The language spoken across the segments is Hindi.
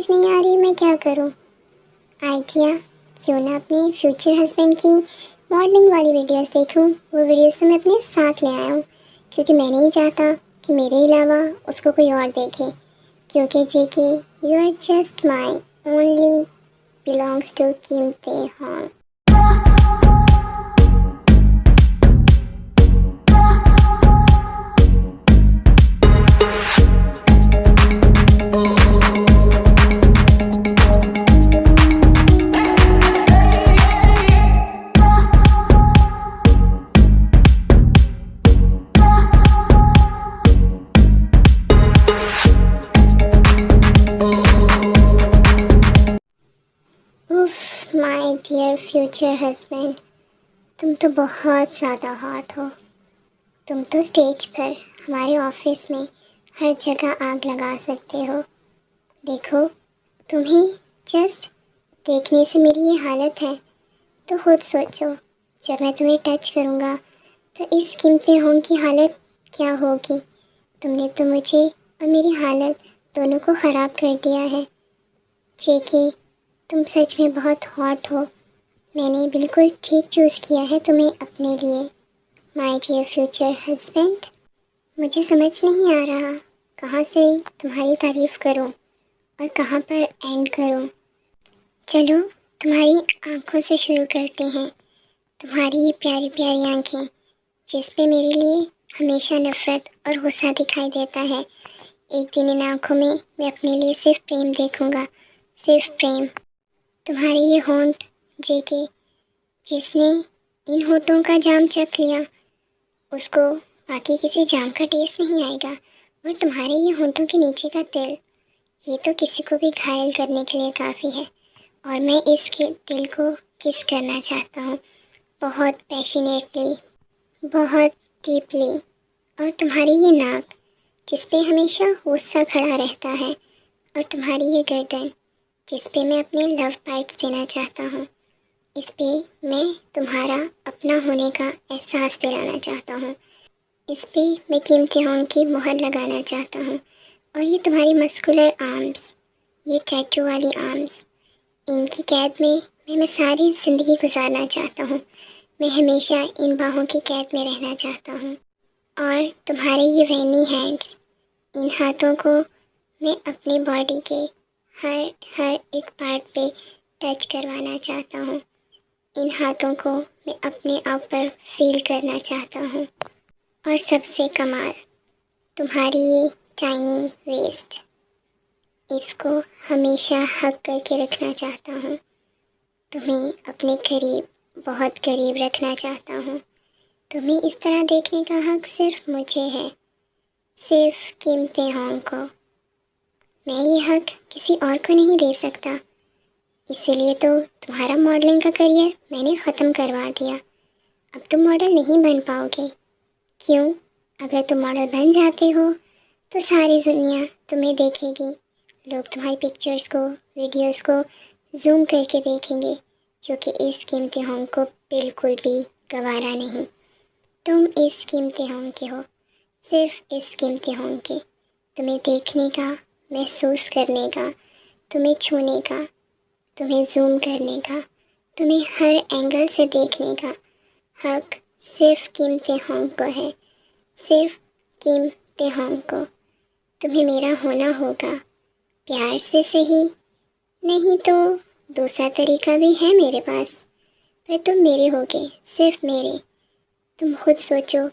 समझ नहीं आ रही मैं क्या करूं। आइडिया, क्यों ना अपने फ्यूचर हस्बैंड की मॉडलिंग वाली वीडियोस देखूं। वो वीडियोस तो मैं अपने साथ ले आया हूँ क्योंकि मैं नहीं चाहता कि मेरे अलावा उसको कोई और देखे। क्योंकि JK, you are just my only belongs to Kim Taehyung. उफ माय डियर फ्यूचर हस्बैंड, तुम तो बहुत ज़्यादा हॉट हो। तुम तो स्टेज पर, हमारे ऑफिस में, हर जगह आग लगा सकते हो। देखो, तुम्हें जस्ट देखने से मेरी ये हालत है तो खुद सोचो, जब मैं तुम्हें टच करूँगा तो इस कीमती होम की हालत क्या होगी। तुमने तो मुझे और मेरी हालत दोनों को ख़राब कर दिया है। जेके, तुम सच में बहुत हॉट हो। मैंने बिल्कुल ठीक चूज़ किया है तुम्हें अपने लिए, माय डियर फ्यूचर हस्बैंड। मुझे समझ नहीं आ रहा कहाँ से तुम्हारी तारीफ़ करूँ और कहाँ पर एंड करूँ। चलो, तुम्हारी आँखों से शुरू करते हैं। तुम्हारी ये प्यारी प्यारी आँखें, जिस पे मेरे लिए हमेशा नफ़रत और गुस्सा दिखाई देता है। एक दिन इन आँखों में मैं अपने लिए सिर्फ प्रेम देखूँगा, सिर्फ प्रेम। तुम्हारे ये होंठ जेके, जिसने इन होठों का जाम चख लिया उसको बाकी किसी जाम का टेस्ट नहीं आएगा। और तुम्हारे ये होठों के नीचे का तिल, ये तो किसी को भी घायल करने के लिए काफ़ी है। और मैं इसके दिल को किस करना चाहता हूँ, बहुत पैशनेटली, बहुत डीपली। और तुम्हारी ये नाक, जिस पे हमेशा गुस्सा खड़ा रहता है, और तुम्हारी ये गर्दन, जिस पे मैं अपने लव बाइट्स देना चाहता हूँ। इस पे मैं तुम्हारा अपना होने का एहसास दिलाना चाहता हूँ। इस पे मैं कीमती होम की मुहर लगाना चाहता हूँ। और ये तुम्हारी मस्कुलर आर्म्स, ये टैटू वाली आर्म्स, इनकी कैद में मैं सारी ज़िंदगी गुजारना चाहता हूँ। मैं हमेशा इन बाहों की कैद में रहना चाहता हूँ। और तुम्हारे ये वेनी हैंड्स, इन हाथों को मैं अपनी बॉडी के हर हर एक पार्ट पे टच करवाना चाहता हूँ। इन हाथों को मैं अपने आप पर फील करना चाहता हूँ। और सबसे कमाल, तुम्हारी ये टाइनी वेस्ट, इसको हमेशा हक करके रखना चाहता हूँ। तुम्हें अपने करीब, बहुत करीब रखना चाहता हूँ। तुम्हें इस तरह देखने का हक सिर्फ मुझे है, सिर्फ कीमते होम को। मैं ये हक किसी और को नहीं दे सकता। इसीलिए तो तुम्हारा मॉडलिंग का करियर मैंने ख़त्म करवा दिया। अब तुम मॉडल नहीं बन पाओगे। क्यों? अगर तुम मॉडल बन जाते हो तो सारी दुनिया तुम्हें देखेगी। लोग तुम्हारी पिक्चर्स को, वीडियोस को जूम करके देखेंगे, जो कि इस कीमती होम को बिल्कुल भी गवारा नहीं। तुम इस कीमती होम के हो, सिर्फ इस कीमती होम के। तुम्हें देखने का, महसूस करने का, तुम्हें छूने का, तुम्हें जूम करने का, तुम्हें हर एंगल से देखने का हक सिर्फ कीमती होम को है, सिर्फ कीमती होम को। तुम्हें मेरा होना होगा, प्यार से सही, नहीं तो दूसरा तरीका भी है मेरे पास, पर तुम मेरे होगे, सिर्फ मेरे। तुम खुद सोचो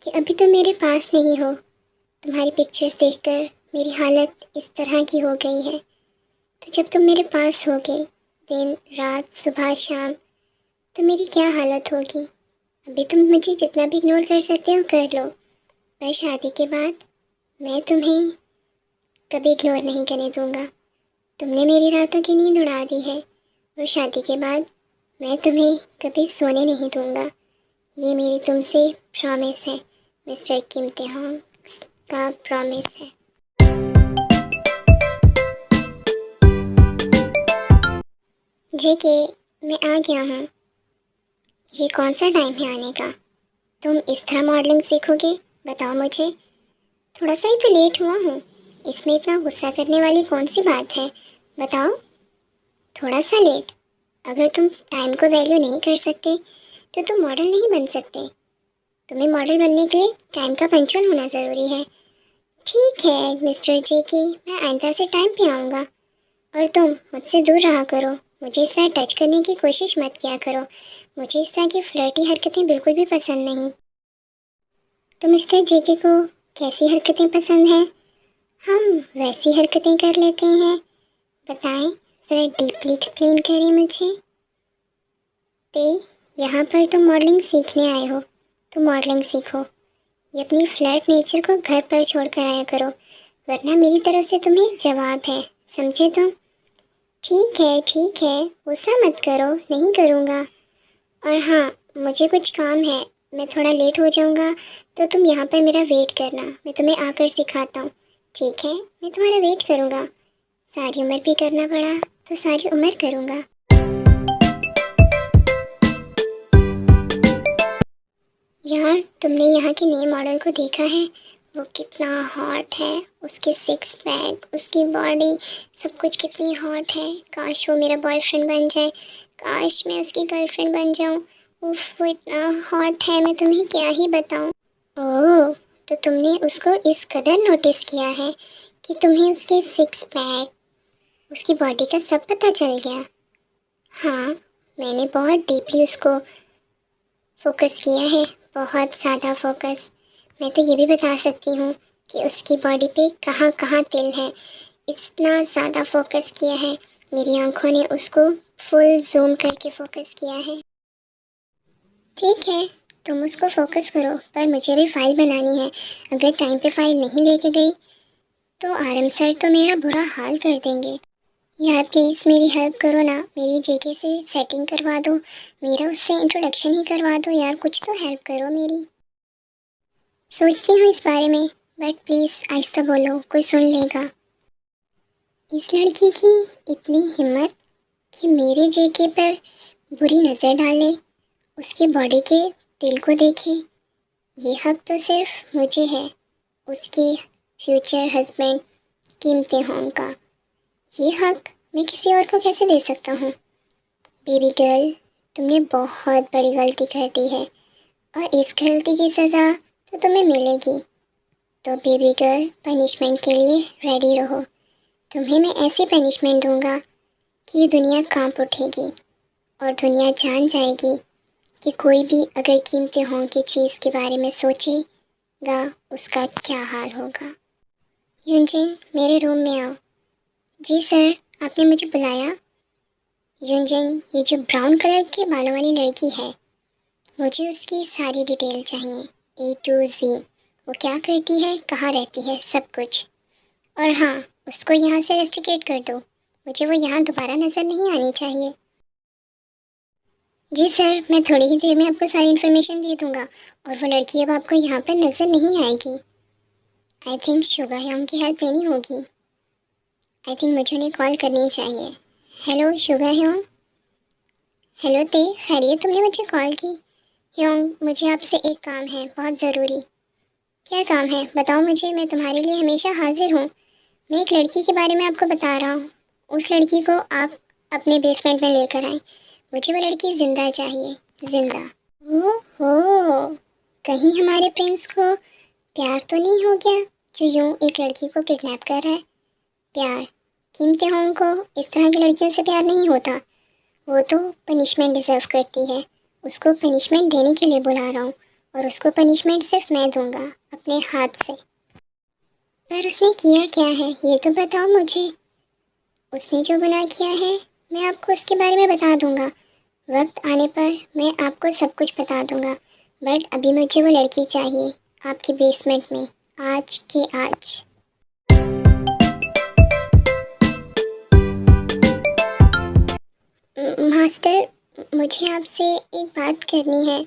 कि अभी तो मेरे पास नहीं हो। तुम्हारी पिक्चर्स देखकर मेरी हालत इस तरह की हो गई है, तो जब तुम मेरे पास होगे, दिन रात सुबह शाम, तो मेरी क्या हालत होगी। अभी तुम मुझे जितना भी इग्नोर कर सकते हो कर लो, पर शादी के बाद मैं तुम्हें कभी इग्नोर नहीं करने दूँगा। तुमने मेरी रातों की नींद उड़ा दी है, और शादी के बाद मैं तुम्हें कभी सोने नहीं दूँगा। ये मेरी तुमसे प्रॉमिस है, मिस्टर कीमती होम का प्रॉमिस है। जेके, मैं आ गया हूँ। ये कौन सा टाइम है आने का? तुम इस तरह मॉडलिंग सीखोगे? बताओ मुझे। थोड़ा सा ही तो लेट हुआ हूँ, इसमें इतना गुस्सा करने वाली कौन सी बात है, बताओ। थोड़ा सा लेट। अगर तुम टाइम को वैल्यू नहीं कर सकते तो तुम मॉडल नहीं बन सकते। तुम्हें मॉडल बनने के लिए टाइम का पंचुअल होना ज़रूरी है। ठीक है मिस्टर जे के, मैं आइंदा से टाइम पे आऊँगा। और तुम मुझसे दूर रहा करो। मुझे इस तरह टच करने की कोशिश मत किया करो। मुझे इस तरह की फ्लर्टी हरकतें बिल्कुल भी पसंद नहीं। तो मिस्टर जे के को कैसी हरकतें पसंद हैं? हम वैसी हरकतें कर लेते हैं। बताएं, ज़रा डीपली एक्सप्लेन करें मुझे। ते यहाँ पर तुम मॉडलिंग सीखने आए हो तो मॉडलिंग सीखो। ये अपनी फ्लैट नेचर को घर पर छोड़ कर आया करो, वरना मेरी तरफ से तुम्हें जवाब है, समझे तुम? ठीक है, गुस्सा मत करो, नहीं करूँगा। और हाँ, मुझे कुछ काम है, मैं थोड़ा लेट हो जाऊँगा तो तुम यहाँ पर मेरा वेट करना, मैं तुम्हें आकर सिखाता हूँ। ठीक है, मैं तुम्हारा वेट करूँगा। सारी उम्र भी करना पड़ा तो सारी उम्र करूँगा। यार, तुमने यहाँ के नए मॉडल को देखा है? वो कितना हॉट है। उसके सिक्स पैक, उसकी बॉडी, सब कुछ कितनी हॉट है। काश वो मेरा बॉयफ्रेंड बन जाए, काश मैं उसकी गर्लफ्रेंड बन जाऊँ। उफ, वो इतना हॉट है, मैं तुम्हें क्या ही बताऊँ। ओह, तो तुमने उसको इस कदर नोटिस किया है कि तुम्हें उसके सिक्स पैक, उसकी बॉडी का सब पता चल गया। हाँ, मैंने बहुत डीपली उसको फोकस किया है, बहुत ज़्यादा फोकस। मैं तो ये भी बता सकती हूँ कि उसकी बॉडी पे कहाँ कहाँ तिल है। इतना ज़्यादा फोकस किया है, मेरी आंखों ने उसको फुल जूम करके फोकस किया है। ठीक है, तुम उसको फोकस करो, पर मुझे भी फाइल बनानी है। अगर टाइम पे फाइल नहीं लेके गई तो आरएम सर तो मेरा बुरा हाल कर देंगे। यार प्लीज़ मेरी हेल्प करो ना, मेरी जेके से सेटिंग करवा दो, मेरा उससे इंट्रोडक्शन ही करवा दो यार, कुछ तो हेल्प करो मेरी। सोचती हूँ इस बारे में, बट प्लीज़ आहिस्ता बोलो, कोई सुन लेगा। इस लड़की की इतनी हिम्मत कि मेरे जेके पर बुरी नज़र डाले, उसकी बॉडी के दिल को देखे। ये हक तो सिर्फ मुझे है, उसके फ्यूचर हस्बैंड कीमते होम का। ये हक मैं किसी और को कैसे दे सकता हूँ? बेबी गर्ल, तुमने बहुत बड़ी गलती कर दी है और इस गलती की सज़ा तो तुम्हें मिलेगी। तो बेबी गर्ल, पनिशमेंट के लिए रेडी रहो। तुम्हें मैं ऐसी पनिशमेंट दूंगा कि ये दुनिया कांप उठेगी और दुनिया जान जाएगी कि कोई भी अगर कीमती हों की चीज़ के बारे में सोचेगा उसका क्या हाल होगा। युंजिन, मेरे रूम में आओ। जी सर, आपने मुझे बुलाया? युंजिन, ये जो ब्राउन कलर के बालों वाली लड़की है, मुझे उसकी सारी डिटेल चाहिए, A to Z। वो क्या करती है, कहाँ रहती है, सब कुछ। और हाँ, उसको यहाँ से रेस्ट्रिकेट कर दो, मुझे वो यहाँ दोबारा नज़र नहीं आनी चाहिए। जी सर, मैं थोड़ी ही देर में आपको सारी इन्फॉर्मेशन दे दूँगा और वो लड़की अब आपको यहाँ पर नज़र नहीं आएगी। आई थिंक शुगा ह्योंग की हेल्प लेनी होगी। आई थिंक मुझे उन्हें कॉल करनी चाहिए। Hello Suga Hyeong. हेलो ते, खैरियत, तुमने मुझे कॉल की? ह्योंग, मुझे आपसे एक काम है, बहुत ज़रूरी। क्या काम है, बताओ मुझे, मैं तुम्हारे लिए हमेशा हाजिर हूँ। मैं एक लड़की के बारे में आपको बता रहा हूँ, उस लड़की को आप अपने बेसमेंट में लेकर आएँ। मुझे वो लड़की ज़िंदा चाहिए, ज़िंदा। ओहो, कहीं हमारे प्रिंस को प्यार तो नहीं हो गया जो यूं एक लड़की को किडनैप कर रहा है? प्यार, कीमते होंग को इस तरह की लड़कियों से प्यार नहीं होता। वो तो पनिशमेंट डिज़र्व करती है, उसको पनिशमेंट देने के लिए बुला रहा हूँ और उसको पनिशमेंट सिर्फ मैं दूंगा अपने हाथ से। पर उसने किया क्या है ये तो बताओ मुझे। उसने जो गुनाह किया है मैं आपको उसके बारे में बता दूंगा, वक्त आने पर मैं आपको सब कुछ बता दूंगा। बट अभी मुझे वो लड़की चाहिए आपके बेसमेंट में, आज के आज। मास्टर, मुझे आपसे एक बात करनी है,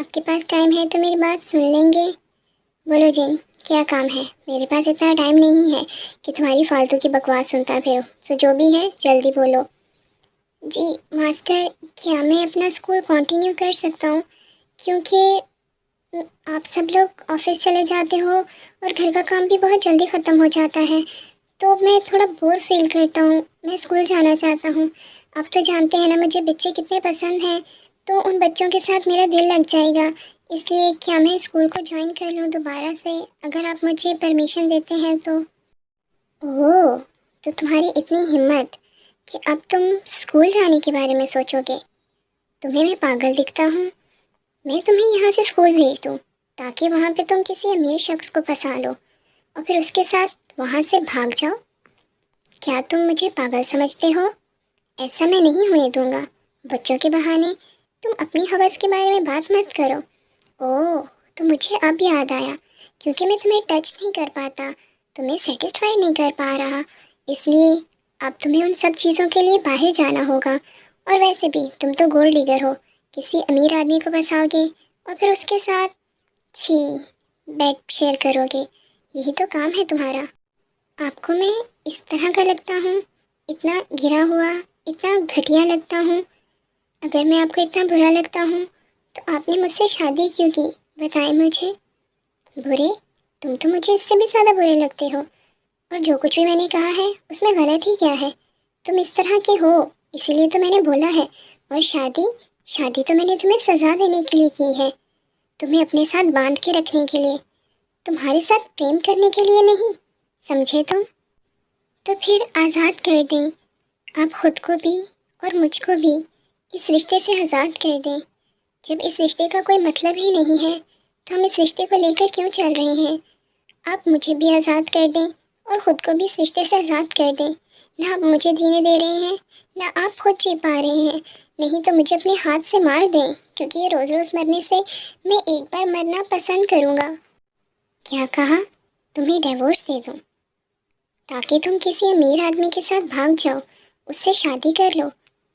आपके पास टाइम है तो मेरी बात सुन लेंगे? बोलो जिन, क्या काम है? मेरे पास इतना टाइम नहीं है कि तुम्हारी फालतू की बकवास सुनता फिरूं, तो जो भी है जल्दी बोलो। जी मास्टर, क्या मैं अपना स्कूल कंटिन्यू कर सकता हूँ? क्योंकि आप सब लोग ऑफिस चले जाते हो और घर का काम भी बहुत जल्दी ख़त्म हो जाता है। तो मैं थोड़ा बोर फील करता हूँ। मैं स्कूल जाना चाहता हूँ। आप तो जानते हैं ना मुझे बच्चे कितने पसंद हैं, तो उन बच्चों के साथ मेरा दिल लग जाएगा। इसलिए क्या मैं स्कूल को ज्वाइन कर लूँ दोबारा से, अगर आप मुझे परमिशन देते हैं तो। ओह, तो तुम्हारी इतनी हिम्मत कि अब तुम स्कूल जाने के बारे में सोचोगे। तुम्हें मैं पागल दिखता हूँ? मैं तुम्हें यहाँ से स्कूल भेज दूँ ताकि वहाँ पे तुम किसी अमीर शख्स को फंसा लो और फिर उसके साथ वहाँ से भाग जाओ। क्या तुम मुझे पागल समझते हो? ऐसा मैं नहीं होने दूंगा। बच्चों के बहाने तुम अपनी हवस के बारे में बात मत करो। ओह, तो मुझे अब याद आया, क्योंकि मैं तुम्हें टच नहीं कर पाता, तुम्हें सेटिस्फाई नहीं कर पा रहा, इसलिए अब तुम्हें उन सब चीज़ों के लिए बाहर जाना होगा। और वैसे भी तुम तो गोल्ड डिगर हो, किसी अमीर आदमी को बसाओगे और फिर उसके साथ छी बेड शेयर करोगे। यही तो काम है तुम्हारा। आपको मैं इस तरह का लगता हूँ? इतना गिरा हुआ, इतना घटिया लगता हूँ? अगर मैं आपको इतना बुरा लगता हूँ तो आपने मुझसे शादी क्यों की? बताएं मुझे। बुरे? तुम तो मुझे इससे भी ज़्यादा बुरे लगते हो। और जो कुछ भी मैंने कहा है उसमें गलत ही क्या है? तुम इस तरह के हो, इसीलिए तो मैंने बोला है। और शादी, शादी तो मैंने तुम्हें सज़ा देने के लिए की है, तुम्हें अपने साथ बांध के रखने के लिए, तुम्हारे साथ प्रेम करने के लिए नहीं। समझे तुम? तो फिर आज़ाद कर दें। आप खुद को भी और मुझको भी इस रिश्ते से आज़ाद कर दें। जब इस रिश्ते का कोई मतलब ही नहीं है तो हम इस रिश्ते को लेकर क्यों चल रहे हैं? आप मुझे भी आज़ाद कर दें और ख़ुद को भी इस रिश्ते से आज़ाद कर दें। ना आप मुझे जीने दे रहे हैं, ना आप खुद जी पा रहे हैं। नहीं तो मुझे अपने हाथ से मार दें, क्योंकि ये रोज़ रोज़ मरने से मैं एक बार मरना पसंद करूँगा। क्या कहा? तुम्हें डिवोर्स दे दूँ ताकि तुम किसी अमीर आदमी के साथ भाग जाओ, उससे शादी कर लो?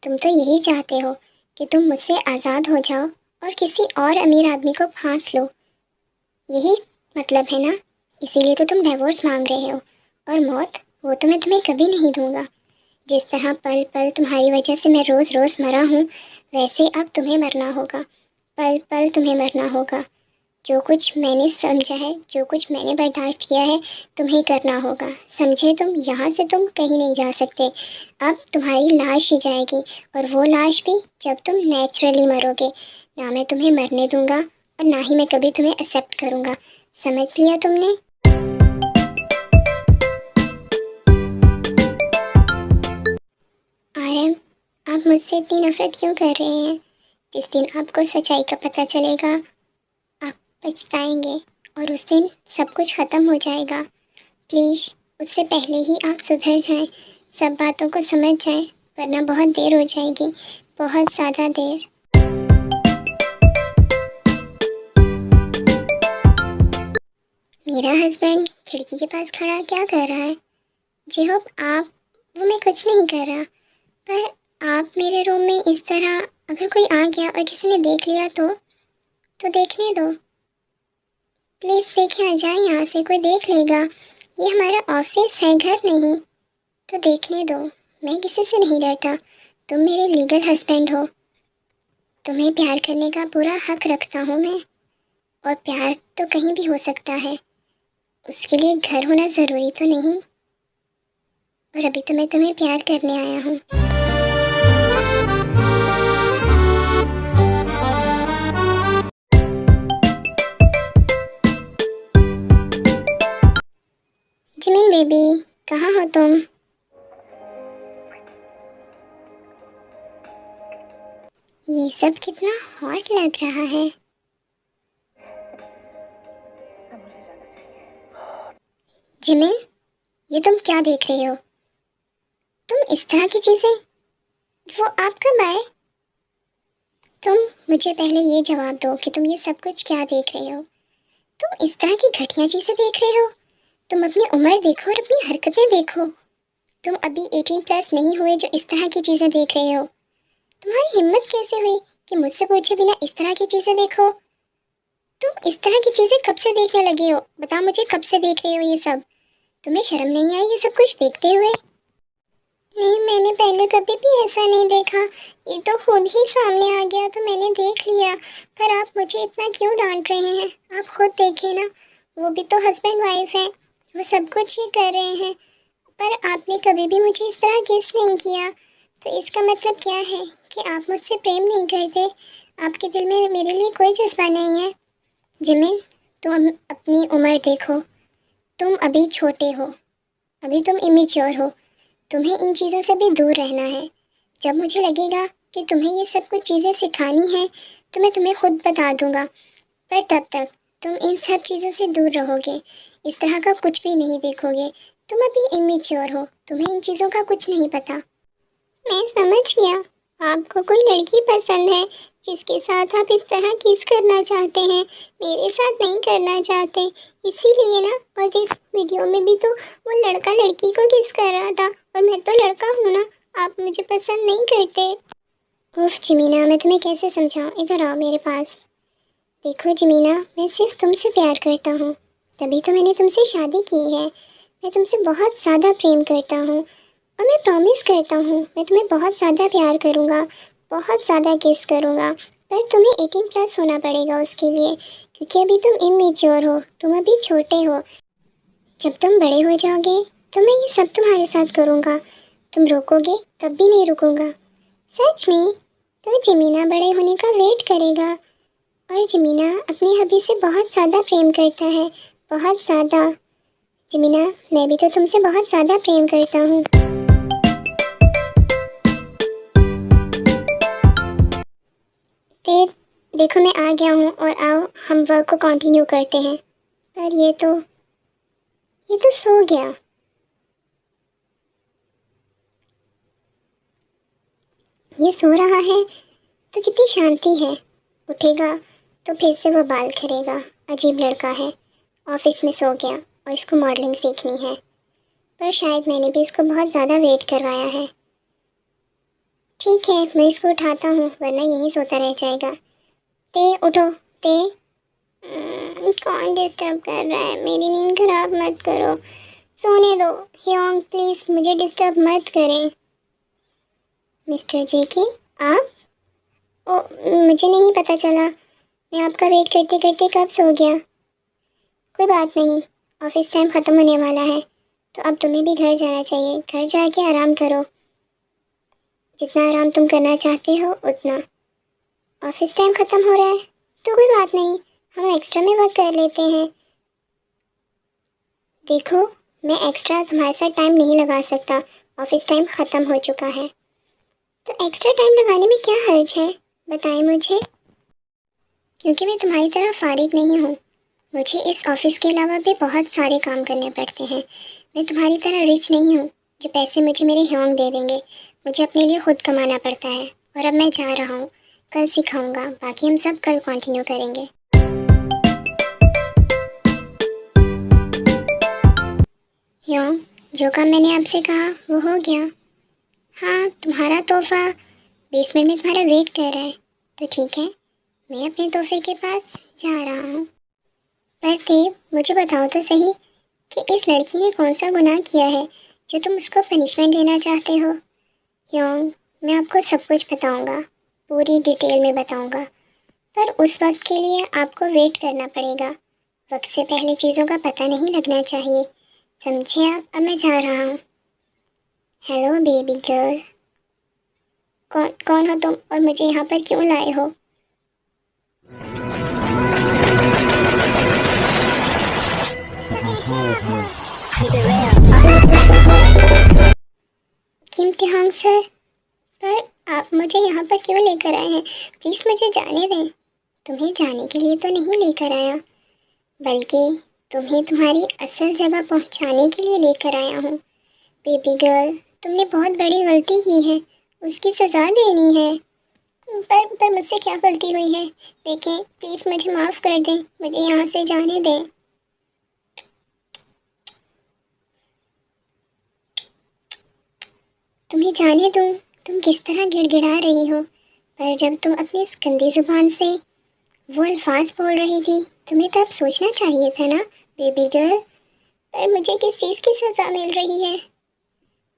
तुम तो यही चाहते हो कि तुम मुझसे आज़ाद हो जाओ और किसी और अमीर आदमी को फांस लो। यही मतलब है ना? इसीलिए तो तुम डिवोर्स मांग रहे हो। और मौत, वो तो मैं तुम्हें कभी नहीं दूंगा। जिस तरह पल पल तुम्हारी वजह से मैं रोज़ रोज़ मरा हूँ, वैसे अब तुम्हें मरना होगा। पल पल तुम्हें मरना होगा। जो कुछ मैंने समझा है, जो कुछ मैंने बर्दाश्त किया है, तुम्हें करना होगा। समझे तुम? यहाँ से तुम कहीं नहीं जा सकते। अब तुम्हारी लाश ही जाएगी, और वो लाश भी जब तुम नेचुरली मरोगे। ना मैं तुम्हें मरने दूंगा और ना ही मैं कभी तुम्हें एक्सेप्ट करूँगा। समझ लिया तुमने? आरएम, आप मुझसे इतनी नफरत क्यों कर रहे हैं? जिस दिन आपको सच्चाई का पता चलेगा, आप पछताएंगे और उस दिन सब कुछ ख़त्म हो जाएगा। प्लीज़ उससे पहले ही आप सुधर जाएं, सब बातों को समझ जाएं, वरना बहुत देर हो जाएगी, बहुत ज़्यादा देर। मेरा हस्बैंड खिड़की के पास खड़ा क्या कर रहा है? जी होप आप, वो मैं कुछ नहीं कर रहा, पर आप मेरे रूम में इस तरह, अगर कोई आ गया और किसी ने देख लिया तो देखने दो। प्लीज़ देखे आ जाए, यहाँ से कोई देख लेगा। ये हमारा ऑफिस है, घर नहीं। तो देखने दो, मैं किसी से नहीं डरता। तुम मेरे लीगल हस्बैंड हो, तुम्हें प्यार करने का पूरा हक रखता हूँ मैं। और प्यार तो कहीं भी हो सकता है, उसके लिए घर होना ज़रूरी तो नहीं। और अभी तो मैं तुम्हें प्यार करने आया हूँ। जिमिन बेबी, कहाँ हो तुम? ये सब कितना हॉट लग रहा है। जिमिन, ये तुम क्या देख रहे हो? तुम इस तरह की चीज़ें, वो आप कब आए? तुम मुझे पहले ये जवाब दो कि तुम ये सब कुछ क्या देख रहे हो? तुम इस तरह की घटिया चीज़ें देख रहे हो? तुम अपनी उम्र देखो और अपनी हरकतें देखो। तुम अभी 18 प्लस नहीं हुए जो इस तरह की चीज़ें देख रहे हो। तुम्हारी हिम्मत कैसे हुई कि मुझसे पूछे बिना इस तरह की चीज़ें देखो? तुम इस तरह की चीज़ें कब से देखने लगे हो? बताओ मुझे, कब से देख रहे हो ये सब? तुम्हें शर्म नहीं आई ये सब कुछ देखते हुए? नहीं, मैंने पहले कभी भी ऐसा नहीं देखा। ये तो खुद ही सामने आ गया तो मैंने देख लिया। पर आप मुझे इतना क्यों डांट रहे हैं? आप खुद देखिए ना, वो भी तो हस्बैंड वाइफ हैं, वो सब कुछ ही कर रहे हैं। पर आपने कभी भी मुझे इस तरह किस नहीं किया, तो इसका मतलब क्या है कि आप मुझसे प्रेम नहीं करते, आपके दिल में मेरे लिए कोई जज्बा नहीं है। जिमिन, तुम अपनी उम्र देखो, तुम अभी छोटे हो, अभी तुम इमेच्योर हो, तुम्हें इन चीज़ों से भी दूर रहना है। जब मुझे लगेगा कि तुम्हें ये सब कुछ चीज़ें सिखानी है तो मैं तुम्हें खुद बता दूंगा, पर तब तक तुम इन सब चीज़ों से दूर रहोगे, इस तरह का कुछ भी नहीं देखोगे। तुम अभी इमेच्योर हो, तुम्हें इन चीज़ों का कुछ नहीं पता। मैं समझ गया, आपको कोई लड़की पसंद है जिसके साथ आप इस तरह किस करना चाहते हैं, मेरे साथ नहीं करना चाहते, इसीलिए ना। और इस वीडियो में भी तो वो लड़का लड़की को किस कर रहा था, और मैं तो लड़का हूँ ना, आप मुझे पसंद नहीं करते। उफ जमीना, मैं तुम्हें कैसे समझाऊँ, इधर आओ मेरे पास। देखो जमीना, मैं सिर्फ तुमसे प्यार करता हूँ, तभी तो मैंने तुमसे शादी की है। मैं तुमसे बहुत ज़्यादा प्रेम करता हूँ, और मैं प्रॉमिस करता हूँ मैं तुम्हें बहुत ज़्यादा प्यार करूँगा, बहुत ज़्यादा किस करूँगा। पर तुम्हें 18+ होना पड़ेगा उसके लिए, क्योंकि अभी तुम इमेच्योर हो, तुम अभी छोटे हो। जब तुम बड़े हो जाओगे तो मैं ये सब तुम्हारे साथ करूँगा, तुम रोकोगे तब भी नहीं रुकूंगा। सच में। तो जमीना बड़े होने का वेट करेगा, और जमीना अपनी हबी से बहुत ज़्यादा प्रेम करता है, बहुत ज़्यादा। जमीना, मैं भी तो तुमसे बहुत ज़्यादा प्रेम करता हूँ। देखो मैं आ गया हूँ, और आओ हम वर्क को कंटिन्यू करते हैं। पर ये तो सो गया। ये सो रहा है तो कितनी शांति है, उठेगा तो फिर से वो बाल करेगा। अजीब लड़का है, ऑफिस में सो गया और इसको मॉडलिंग सीखनी है। पर शायद मैंने भी इसको बहुत ज़्यादा वेट करवाया है। ठीक है, मैं इसको उठाता हूँ वरना यहीं सोता रह जाएगा। ते उठो, ते। कौन डिस्टर्ब कर रहा है, मेरी नींद खराब मत करो, सोने दो। ह्योंग प्लीज़ मुझे डिस्टर्ब मत करें। मिस्टर जे के, आप? ओ, मुझे नहीं पता चला, मैं आपका वेट करते करते कब सो गया। कोई बात नहीं, ऑफिस टाइम ख़त्म होने वाला है, तो अब तुम्हें भी घर जाना चाहिए। घर जाके आराम करो, जितना आराम तुम करना चाहते हो उतना। ऑफिस टाइम ख़त्म हो रहा है तो कोई बात नहीं, हम एक्स्ट्रा में वर्क कर लेते हैं। देखो, मैं एक्स्ट्रा तुम्हारे साथ टाइम नहीं लगा सकता, ऑफिस टाइम ख़त्म हो चुका है। तो एक्स्ट्रा टाइम लगाने में क्या हर्ज है, बताएं मुझे। क्योंकि मैं तुम्हारी तरह फारिग नहीं हूँ, मुझे इस ऑफिस के अलावा भी बहुत सारे काम करने पड़ते हैं। मैं तुम्हारी तरह रिच नहीं हूँ जो पैसे मुझे मेरे ह्योंग दे देंगे, मुझे अपने लिए खुद कमाना पड़ता है। और अब मैं जा रहा हूँ, कल सिखाऊंगा, बाकी हम सब कल कंटिन्यू करेंगे। ह्योंग, जो काम मैंने आपसे कहा वो हो गया। हाँ, तुम्हारा तोहफा बेसमेंट में तुम्हारा वेट कर रहा है, तो ठीक है, मैं अपने तोहफे के पास जा रहा हूँ। पर देव, मुझे बताओ तो सही कि इस लड़की ने कौन सा गुनाह किया है जो तुम उसको पनिशमेंट देना चाहते हो। ह्योंग, मैं आपको सब कुछ बताऊंगा, पूरी डिटेल में बताऊंगा, पर उस वक्त के लिए आपको वेट करना पड़ेगा। वक्त से पहले चीज़ों का पता नहीं लगना चाहिए, समझे आप। अब मैं जा रहा हूँ। हेलो बेबी गर्ल, कौन कौन हो तुम, और मुझे यहाँ पर क्यों लाए हो? इम्तिहान सर, पर आप मुझे यहाँ पर क्यों लेकर आए हैं? प्लीज़ मुझे जाने दें। तुम्हें जाने के लिए तो नहीं लेकर आया, बल्कि तुम्हें तुम्हारी असल जगह पहुँचाने के लिए लेकर आया हूँ। बेबी गर्ल, तुमने बहुत बड़ी गलती की है, उसकी सज़ा देनी है। पर मुझसे क्या गलती हुई है? देखें, प्लीज़ मुझे माफ़ कर दें, मुझे यहाँ से जाने दें। तुम्हें जाने दूँ? तुम किस तरह गिड़गिड़ा रही हो, पर जब तुम अपनी इस गंदी ज़ुबान से वो अल्फाज बोल रही थी, तुम्हें तब सोचना चाहिए था ना बेबी गर्ल। पर मुझे किस चीज़ की सज़ा मिल रही है?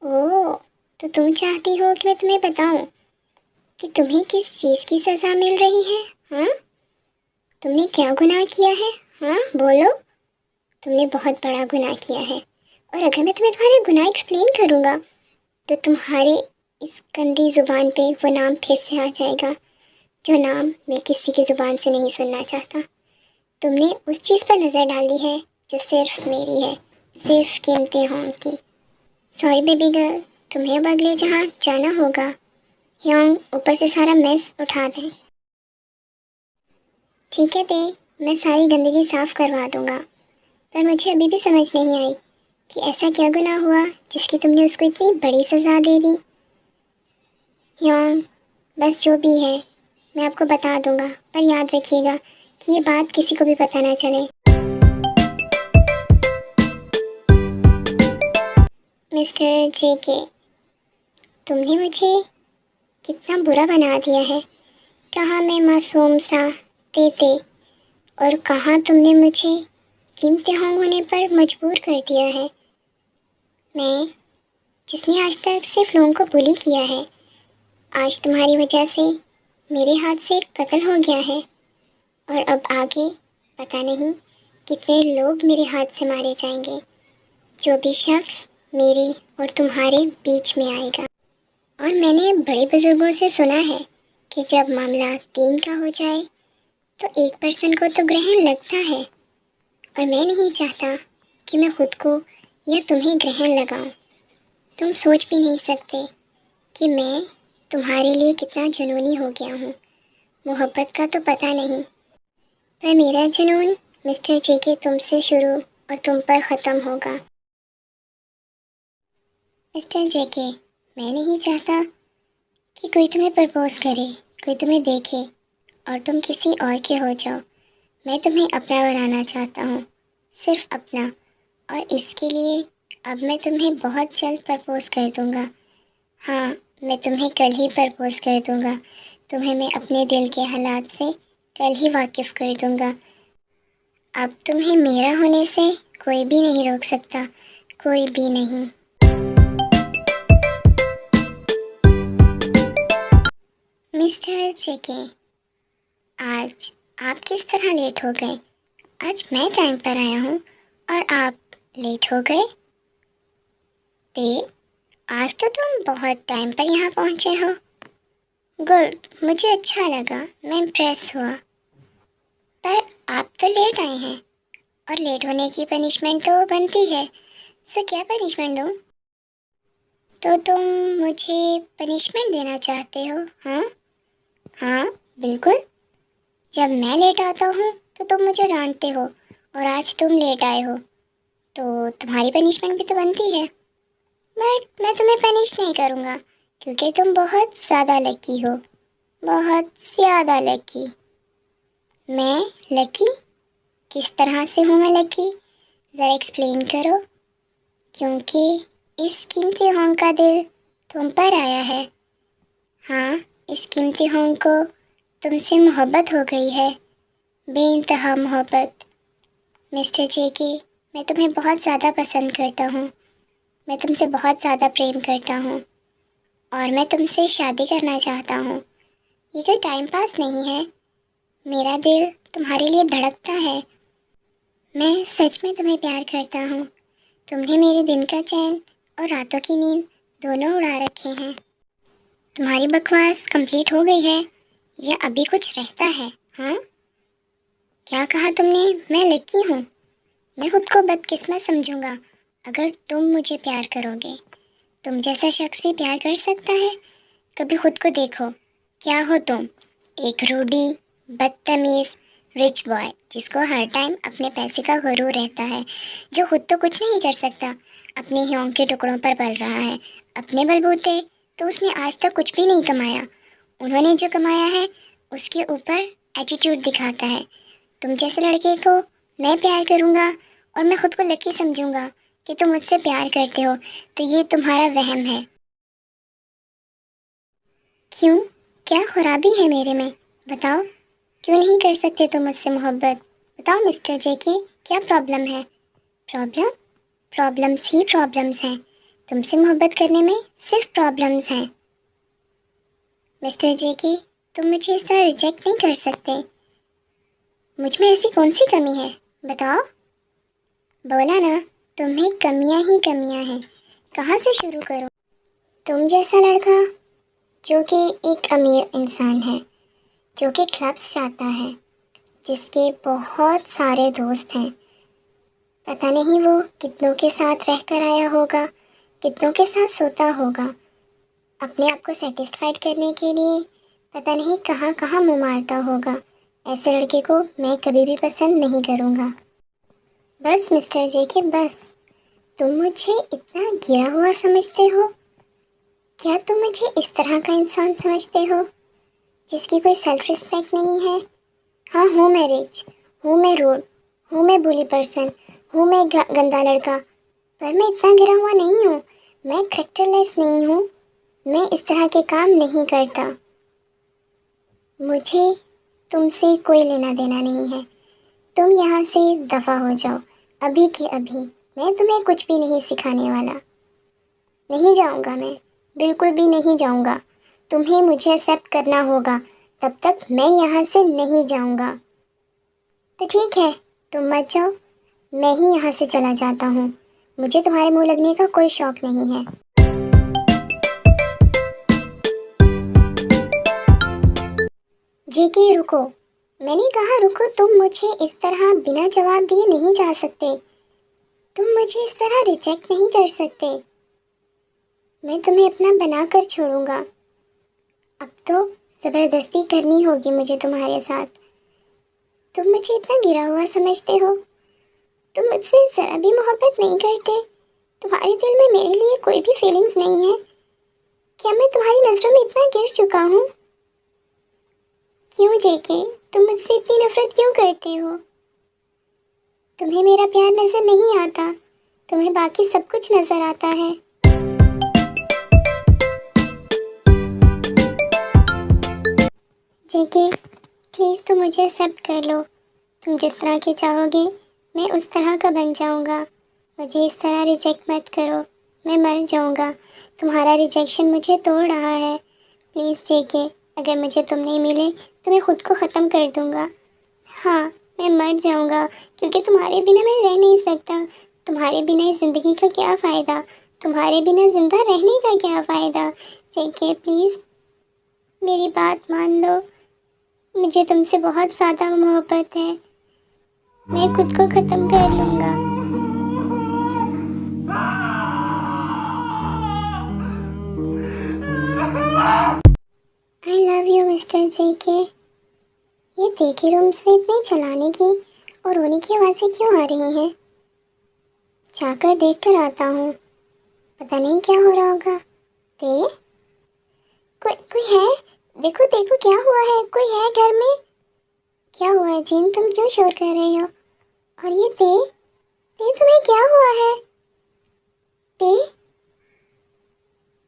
ओह, तो तुम चाहती हो कि मैं तुम्हें बताऊं कि तुम्हें किस चीज़ की सज़ा मिल रही है? हाँ, तुमने क्या गुनाह किया है? हाँ बोलो। तुमने बहुत बड़ा गुनाह किया है, और अगर मैं तुम्हें तुम्हारे गुनाह एक्सप्लेन करूँगा तो तुम्हारे इस गंदी ज़ुबान पे वो नाम फिर से आ जाएगा जो नाम मैं किसी की ज़ुबान से नहीं सुनना चाहता। तुमने उस चीज़ पर नज़र डाली है जो सिर्फ मेरी है, सिर्फ कीमती होंग की। सॉरी बेबी गर्ल, तुम्हें अब अगले जहाँ जाना होगा। योंग ऊपर से सारा मेस उठा दे। ठीक है ते, मैं सारी गंदगी साफ करवा दूंगा, पर मुझे अभी भी समझ नहीं आई कि ऐसा क्या गुनाह हुआ जिसकी तुमने उसको इतनी बड़ी सज़ा दे दी। योंग, बस जो भी है मैं आपको बता दूंगा, पर याद रखिएगा कि ये बात किसी को भी पता ना चले। मिस्टर जेके, तुमने मुझे कितना बुरा बना दिया है। कहाँ मैं मासूम सा तेते, और कहाँ तुमने मुझे कीमती होंग होने पर मजबूर कर दिया है। मैं, जिसने आज तक सिर्फ लोगों को बुली किया है, आज तुम्हारी वजह से मेरे हाथ से कत्ल हो गया है, और अब आगे पता नहीं कितने लोग मेरे हाथ से मारे जाएंगे। जो भी शख्स मेरे और तुम्हारे बीच में आएगा। और मैंने बड़े बुजुर्गों से सुना है कि जब मामला 3 का हो जाए तो एक पर्सन को तो ग्रहण लगता है, और मैं नहीं चाहता कि मैं खुद को या तुम्हें ग्रहण लगाऊं। तुम सोच भी नहीं सकते कि मैं तुम्हारे लिए कितना जुनूनी हो गया हूँ। मोहब्बत का तो पता नहीं, पर मेरा जुनून मिस्टर जेके तुमसे शुरू और तुम पर ख़त्म होगा। मिस्टर जेके, मैं नहीं चाहता कि कोई तुम्हें प्रपोज करे, कोई तुम्हें देखे और तुम किसी और के हो जाओ। मैं तुम्हें अपना बनाना चाहता हूँ, सिर्फ अपना। और इसके लिए अब मैं तुम्हें बहुत जल्द प्रपोज कर दूँगा। हाँ, मैं तुम्हें कल ही प्रपोज कर दूँगा। तुम्हें मैं अपने दिल के हालात से कल ही वाकिफ़ कर दूँगा। अब तुम्हें मेरा होने से कोई भी नहीं रोक सकता, कोई भी नहीं। मिस्टर जेके, आज आप किस तरह लेट हो गए? आज मैं टाइम पर आया हूँ और आप लेट हो गए। ते, आज तो तुम बहुत टाइम पर यहाँ पहुँचे हो। गुड, मुझे अच्छा लगा, मैं इम्प्रेस हुआ। पर आप तो लेट आए हैं, और लेट होने की पनिशमेंट तो बनती है। सो क्या पनिशमेंट दूँ? तो तुम मुझे पनिशमेंट देना चाहते हो? हाँ हाँ, बिल्कुल। जब मैं लेट आता हूँ तो तुम मुझे डांटते हो, और आज तुम लेट आए हो तो तुम्हारी पनिशमेंट भी तो बनती है। बट मैं तुम्हें पनिश नहीं करूँगा क्योंकि तुम बहुत ज़्यादा लकी हो, बहुत ज़्यादा लकी। मैं लकी? किस तरह से हूँ मैं लकी? ज़रा एक्सप्लेन करो। क्योंकि इस कीमती होंग का दिल तुम पर आया है। हाँ, इस कीमती होंग को तुमसे मोहब्बत हो गई है, बेइंतहा मोहब्बत। मिस्टर जेके, मैं तुम्हें बहुत ज़्यादा पसंद करता हूँ, मैं तुमसे बहुत ज़्यादा प्रेम करता हूँ, और मैं तुमसे शादी करना चाहता हूँ। ये कोई टाइम पास नहीं है, मेरा दिल तुम्हारे लिए धड़कता है। मैं सच में तुम्हें प्यार करता हूँ। तुमने मेरे दिन का चैन और रातों की नींद दोनों उड़ा रखे हैं। तुम्हारी बकवास कंप्लीट हो गई है या अभी कुछ रहता है? हाँ, क्या कहा तुमने? मैं लकी हूँ? मैं खुद को बदकिस्मत समझूंगा अगर तुम मुझे प्यार करोगे। तुम जैसा शख्स भी प्यार कर सकता है? कभी खुद को देखो, क्या हो तुम? एक रूडी, बदतमीज़ रिच बॉय जिसको हर टाइम अपने पैसे का गुरूर रहता है, जो खुद तो कुछ नहीं कर सकता, अपने ही के टुकड़ों पर पल रहा है। अपने बलबूते तो उसने आज तक कुछ भी नहीं कमाया। उन्होंने जो कमाया है उसके ऊपर एटीट्यूड दिखाता है। तुम जैसे लड़के को मैं प्यार करूँगा और मैं खुद को लकी समझूंगा कि तुम मुझसे प्यार करते हो, तो ये तुम्हारा वहम है। क्यों? क्या खराबी है मेरे में? बताओ, क्यों नहीं कर सकते तुम मुझसे मोहब्बत? बताओ मिस्टर जेके, क्या प्रॉब्लम है? प्रॉब्लम? प्रॉब्लम्स ही प्रॉब्लम्स हैं। तुमसे मोहब्बत करने में सिर्फ प्रॉब्लम्स हैं। मिस्टर जेके, तुम मुझे इस तरह रिजेक्ट नहीं कर सकते। मुझ में ऐसी कौन सी कमी है? बताओ, बोला ना, तुम्हें कमियां ही कमियां हैं, कहाँ से शुरू करूं? तुम जैसा लड़का जो कि एक अमीर इंसान है, जो कि क्लब्स जाता है, जिसके बहुत सारे दोस्त हैं, पता नहीं वो कितनों के साथ रहकर आया होगा, कितनों के साथ सोता होगा, अपने आप को सेटिस्फाइड करने के लिए पता नहीं कहाँ कहाँ मुँह मारता होगा। ऐसे लड़के को मैं कभी भी पसंद नहीं करूँगा। बस मिस्टर जेके बस, तुम मुझे इतना गिरा हुआ समझते हो? क्या तुम मुझे इस तरह का इंसान समझते हो जिसकी कोई सेल्फ रिस्पेक्ट नहीं है? हाँ, हूँ मैं रिच, हूँ मैं रूड, हूँ मैं बुली पर्सन, हूँ मैं गंदा लड़का, पर मैं इतना गिरा हुआ नहीं हूँ। मैं करेक्टरलेस नहीं हूँ। मैं इस तरह के काम नहीं करता। मुझे तुमसे कोई लेना देना नहीं है। तुम यहाँ से दफ़ा हो जाओ, अभी के अभी। मैं तुम्हें कुछ भी नहीं सिखाने वाला। नहीं जाऊँगा मैं, बिल्कुल भी नहीं जाऊँगा। तुम्हें मुझे एक्सेप्ट करना होगा, तब तक मैं यहाँ से नहीं जाऊँगा। तो ठीक है, तुम मत जाओ, मैं ही यहाँ से चला जाता हूँ। मुझे तुम्हारे मुंह लगने का कोई शौक नहीं है। जेके रुको, मैंने कहा रुको। तुम मुझे इस तरह बिना जवाब दिए नहीं जा सकते। तुम मुझे इस तरह रिजेक्ट नहीं कर सकते। मैं तुम्हें अपना बना कर छोड़ूंगा। अब तो ज़बरदस्ती करनी होगी मुझे तुम्हारे साथ। तुम मुझे इतना गिरा हुआ समझते हो? तुम मुझसे ज़रा भी मोहब्बत नहीं करते? तुम्हारे दिल में मेरे लिए कोई भी फीलिंग्स नहीं है? क्या मैं तुम्हारी नज़रों में इतना गिर चुका हूँ? क्यों जेके, तुम मुझसे इतनी नफरत क्यों करते हो? तुम्हें मेरा प्यार नजर नहीं आता, तुम्हें बाकी सब कुछ नजर आता है। जेके प्लीज़ तुम मुझे एक्सेप्ट कर लो। तुम जिस तरह के चाहोगे मैं उस तरह का बन जाऊंगा। मुझे इस तरह रिजेक्ट मत करो, मैं मर जाऊंगा। तुम्हारा रिजेक्शन मुझे तोड़ रहा है। प्लीज़ जेके, अगर मुझे तुम नहीं मिले तो मैं खुद को ख़त्म कर दूंगा। हाँ, मैं मर जाऊंगा, क्योंकि तुम्हारे बिना मैं रह नहीं सकता। तुम्हारे बिना इस ज़िंदगी का क्या फ़ायदा? तुम्हारे बिना ज़िंदा रहने का क्या फ़ायदा? जेके प्लीज़ मेरी बात मान लो। मुझे तुमसे बहुत ज़्यादा मोहब्बत है। मैं खुद को ख़त्म कर लूँगा। आई लव यू मिस्टर जेके। ये देखी रूम से इतनी चलाने की और रोने की आवाज़ें क्यों आ रही हैं? जाकर देख कर आता हूँ, पता नहीं क्या हो रहा होगा। कोई कोई है? देखो देखो क्या हुआ है, कोई है घर में? क्या हुआ है जीन, तुम क्यों शोर कर रही हो? और ये ते तुम्हें क्या हुआ है? ते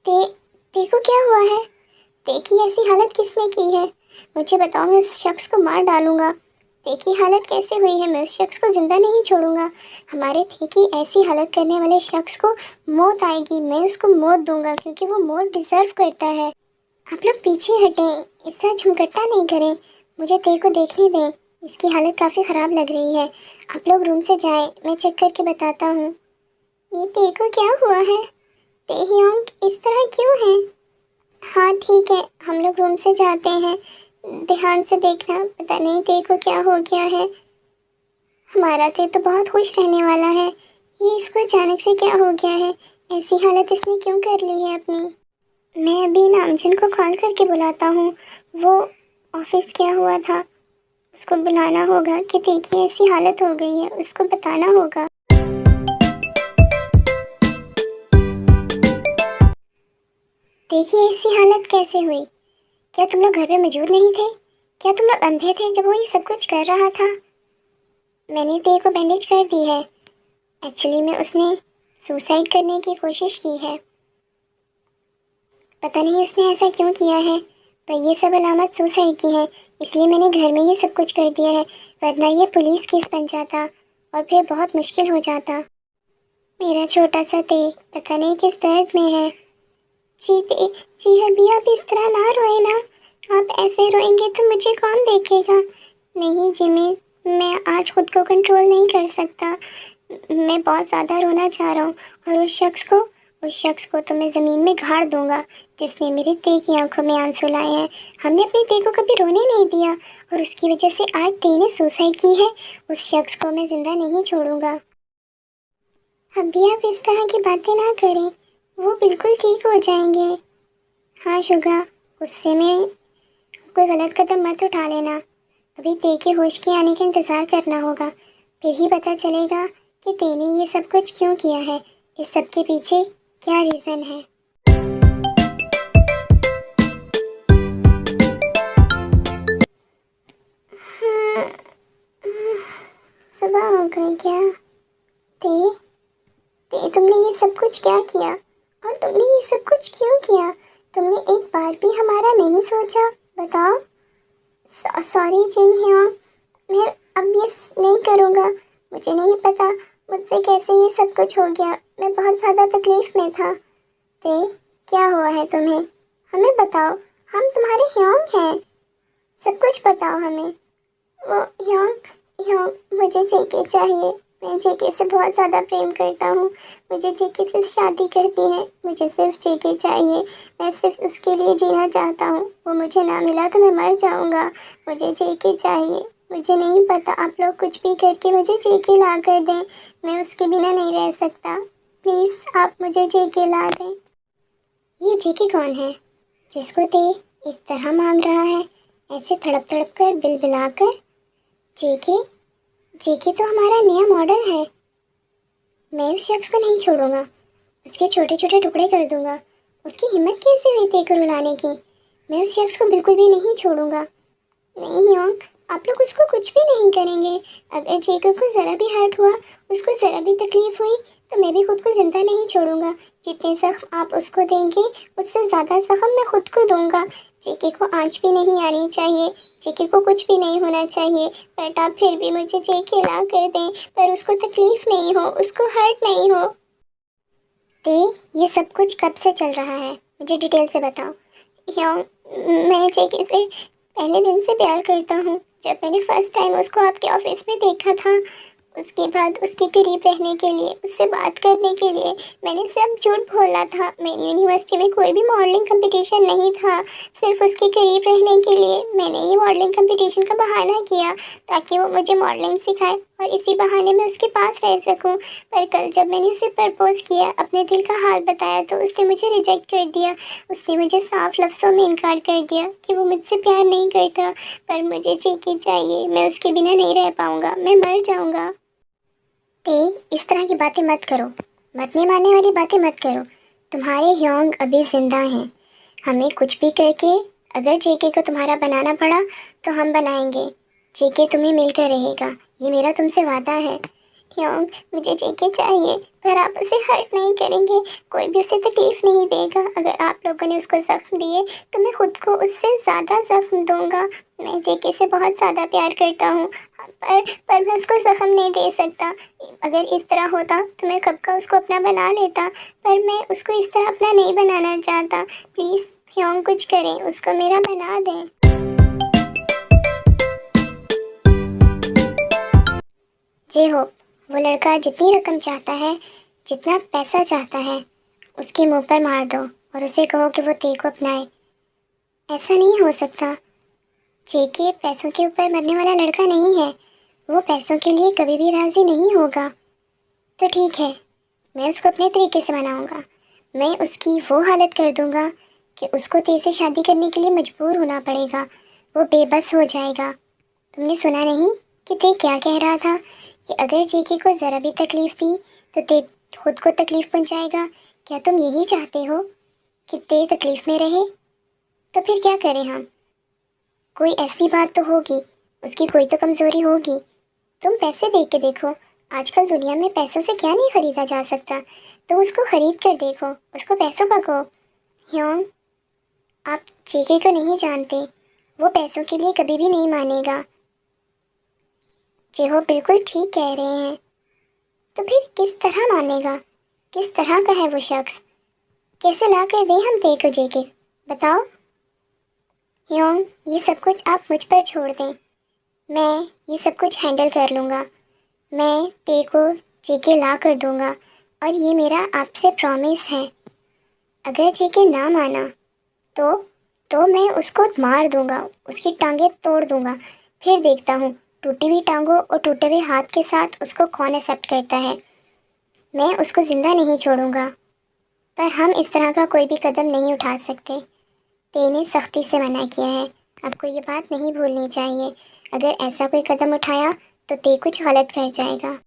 ते देखो क्या हुआ है? ते की ऐसी हालत किसने की है? मुझे बताओ, मैं उस शख्स को मार डालूंगा। ते की हालत कैसे हुई है? मैं उस शख्स को जिंदा नहीं छोड़ूंगा। हमारे ते की ऐसी हालत करने वाले शख्स को मौत आएगी। मैं उसको मौत दूंगा, क्योंकि वो मौत डिजर्व करता है। आप लोग पीछे हटें, इस तरह झुमकट्टा नहीं करें। मुझे ते को देखने दें, इसकी हालत काफ़ी ख़राब लग रही है। आप लोग रूम से जाएं, मैं चेक करके बताता हूँ। ये ते को क्या हुआ है? तेह्योंग इस तरह क्यों है? हाँ ठीक है, हम लोग रूम से जाते हैं। ध्यान से देखना, पता नहीं ते को क्या हो गया है। हमारा ते तो बहुत खुश रहने वाला है, ये इसको अचानक से क्या हो गया है? ऐसी हालत इसने क्यों कर ली है अपनी? मैं अभी नामजन को कॉल करके बुलाता हूँ। वो ऑफिस क्या हुआ था उसको बुलाना होगा कि देखिए ऐसी हालत हो गई है, उसको बताना होगा। देखिए ऐसी हालत कैसे हुई? क्या तुम लोग घर पे मौजूद नहीं थे? क्या तुम लोग अंधे थे जब वो ये सब कुछ कर रहा था? मैंने ते को बैंडेज कर दी है। एक्चुअली में उसने सुसाइड करने की कोशिश की है। पता नहीं उसने ऐसा क्यों किया है, पर ये सब अलामत सुसाइड की है, इसलिए मैंने घर में ये सब कुछ कर दिया है, वरना ये पुलिस केस बन जाता और फिर बहुत मुश्किल हो जाता। मेरा छोटा सा ते पता नहीं किस दर्द में है। जी ते, जी अभी आप इस तरह ना रोए ना। आप ऐसे रोएंगे तो मुझे कौन देखेगा? नहीं जिमी, मैं आज खुद को कंट्रोल नहीं कर सकता। मैं बहुत ज़्यादा रोना चाह रहा हूँ और उस शख्स को तो मैं ज़मीन में गाड़ दूंगा जिसने मेरे ते की आंखों में आंसू लाए हैं। हमने अपने ते को कभी रोने नहीं दिया और उसकी वजह से आज ते ने सुसाइड की है। उस शख्स को मैं ज़िंदा नहीं छोड़ूंगा। अभी आप इस तरह की बातें ना करें, वो बिल्कुल ठीक हो जाएंगे। हाँ शुगा, गुस्से में कोई गलत कदम मत उठा लेना। अभी ते के होश के आने का इंतज़ार करना होगा, फिर ही पता चलेगा कि ते ने ये सब कुछ क्यों किया है, इस सब के पीछे क्या रीज़न है। हाँ, सुबह हो गई क्या? ते ते तुमने ये सब कुछ क्या किया और तुमने ये सब कुछ क्यों किया? तुमने एक बार भी हमारा नहीं सोचा? बताओ। सॉरी जिन ह्योंग, मैं अब ये नहीं करूँगा। मुझे नहीं पता मुझसे कैसे ये सब कुछ हो गया। मैं बहुत ज़्यादा तकलीफ़ में था। ते क्या हुआ है तुम्हें? हमें बताओ, हम तुम्हारे ह्योंग हैं। सब कुछ बताओ हमें। वो ह्योंग ह्योंग मुझे जेके चाहिए। मैं जेके से बहुत ज़्यादा प्रेम करता हूँ। मुझे जेके से शादी करनी है। मुझे सिर्फ जेके चाहिए। मैं सिर्फ उसके लिए जीना चाहता हूँ। वो मुझे ना मिला तो मैं मर जाऊँगा। मुझे जेके चाहिए। मुझे नहीं पता, आप लोग कुछ भी करके मुझे जेके ला कर दें। मैं उसके बिना नहीं रह सकता। प्लीज़ आप मुझे जेके ला दें। ये जेके कौन है जिसको ते इस तरह मांग रहा है, ऐसे तड़प तड़प कर बिलबिला कर? जेके जेके तो हमारा नया मॉडल है। मैं उस शख्स को नहीं छोड़ूंगा। उसके छोटे छोटे टुकड़े कर दूंगा। उसकी हिम्मत कैसे हुई ते को रुलाने की? मैं उस शख्स को बिल्कुल भी नहीं छोड़ूंगा। नहीं योंग, आप लोग उसको कुछ भी नहीं करेंगे। अगर जेकब को ज़रा भी हर्ट हुआ, उसको ज़रा भी तकलीफ हुई, तो मैं भी खुद को ज़िंदा नहीं छोड़ूंगा। जितने जख्म आप उसको देंगे, उससे ज़्यादा जख्म मैं खुद को दूंगा। जेके को आँच भी नहीं आनी चाहिए। जेके को कुछ भी नहीं होना चाहिए। बट आप फिर भी मुझे जेके ला कर दें, पर उसको तकलीफ नहीं हो, उसको हर्ट नहीं हो। ते ये सब कुछ कब से चल रहा है? मुझे डिटेल से बताओ। योंग, मैं जेके से पहले दिन से प्यार करता हूँ। जब मैंने फर्स्ट टाइम उसको आपके ऑफिस में देखा था, उसके बाद उसके करीब रहने के लिए, उससे बात करने के लिए मैंने सब झूठ बोला था। मेरी यूनिवर्सिटी में कोई भी मॉडलिंग कंपटीशन नहीं था। सिर्फ उसके करीब रहने के लिए मैंने ये मॉडलिंग कंपटीशन का बहाना किया ताकि वो मुझे मॉडलिंग सिखाए और इसी बहाने मैं उसके पास रह सकूं। पर कल जब मैंने उसे प्रपोज किया, अपने दिल का हाल बताया, तो उसने मुझे रिजेक्ट कर दिया। उसने मुझे साफ लफ्ज़ों में इनकार कर दिया कि वो मुझसे प्यार नहीं करता। पर मुझे जेके चाहिए। मैं उसके बिना नहीं रह पाऊँगा, मैं मर जाऊँगा। ते इस तरह की बातें मत करो। मरने मारने वाली बातें मत करो। तुम्हारे ह्योंग अभी जिंदा हैं। हमें कुछ भी करके अगर जेके को तुम्हारा बनाना पड़ा तो हम बनाएंगे। जेके तुम्हें मिलकर रहेगा, ये मेरा तुमसे वादा है। ह्योंग, मुझे जेके चाहिए, पर आप उसे हर्ट नहीं करेंगे। कोई भी उसे तकलीफ नहीं देगा। अगर आप लोगों ने उसको जख्म दिए तो मैं खुद को उससे ज़्यादा जख्म दूंगा। मैं जेके से बहुत ज़्यादा प्यार करता हूँ, पर मैं उसको जख्म नहीं दे सकता। अगर इस तरह होता तो मैं कब का उसको अपना बना लेता, पर मैं उसको इस तरह अपना नहीं बनाना चाहता। प्लीज़ ह्योंग कुछ करें, उसको मेरा बना दें। जे हो, वो लड़का जितनी रकम चाहता है, जितना पैसा चाहता है, उसके मुंह पर मार दो और उसे कहो कि वो ते को अपनाए। ऐसा नहीं हो सकता। जेके पैसों के ऊपर मरने वाला लड़का नहीं है। वो पैसों के लिए कभी भी राजी नहीं होगा। तो ठीक है, मैं उसको अपने तरीके से मनाऊंगा। मैं उसकी वो हालत कर दूंगा कि उसको ते से शादी करने के लिए मजबूर होना पड़ेगा। वो बेबस हो जाएगा। तुमने सुना नहीं कि ते क्या कह रहा था कि अगर जेके को ज़रा भी तकलीफ दी तो ते खुद को तकलीफ पहुंचाएगा। क्या तुम यही चाहते हो कि ते तकलीफ में रहे? तो फिर क्या करें हम? कोई ऐसी बात तो होगी, उसकी कोई तो कमज़ोरी होगी। तुम पैसे देख के देखो। आजकल दुनिया में पैसों से क्या नहीं खरीदा जा सकता। तुम उसको खरीद कर देखो, उसको पैसों का कहो। ह्योंग, आप जेके को नहीं जानते। वो पैसों के लिए कभी भी नहीं मानेगा। जेहो बिल्कुल ठीक कह रहे हैं। तो फिर किस तरह मानेगा? किस तरह का है वो शख्स? कैसे ला कर दें हम ते को जेके? बताओ। ह्योंग, ये सब कुछ आप मुझ पर छोड़ दें। मैं ये सब कुछ हैंडल कर लूँगा। मैं ते को जेके ला कर दूंगा, और ये मेरा आपसे प्रॉमिस है। अगर जेके ना माना तो मैं उसको मार दूंगा, उसकी टांगें तोड़ दूंगा। फिर देखता हूँ टूटी हुई टांगों और टूटे हुए हाथ के साथ उसको कौन एक्सेप्ट करता है। मैं उसको ज़िंदा नहीं छोड़ूंगा, पर हम इस तरह का कोई भी कदम नहीं उठा सकते। ते ने सख्ती से मना किया है। आपको ये बात नहीं भूलनी चाहिए। अगर ऐसा कोई कदम उठाया तो ते कुछ गलत कर जाएगा।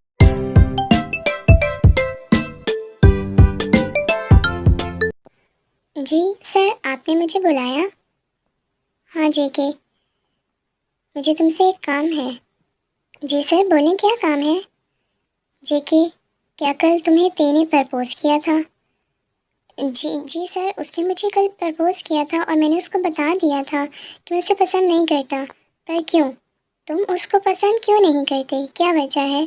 जी सर, आपने मुझे बुलाया? हाँ जेके, मुझे तुमसे एक काम है। जी सर, बोलें क्या काम है? जेके, क्या कल तुम्हें ते ने प्रपोज किया था? जी जी सर, उसने मुझे कल प्रपोज किया था और मैंने उसको बता दिया था कि मैं उसे पसंद नहीं करता। पर क्यों? तुम उसको पसंद क्यों नहीं करते? क्या वजह है?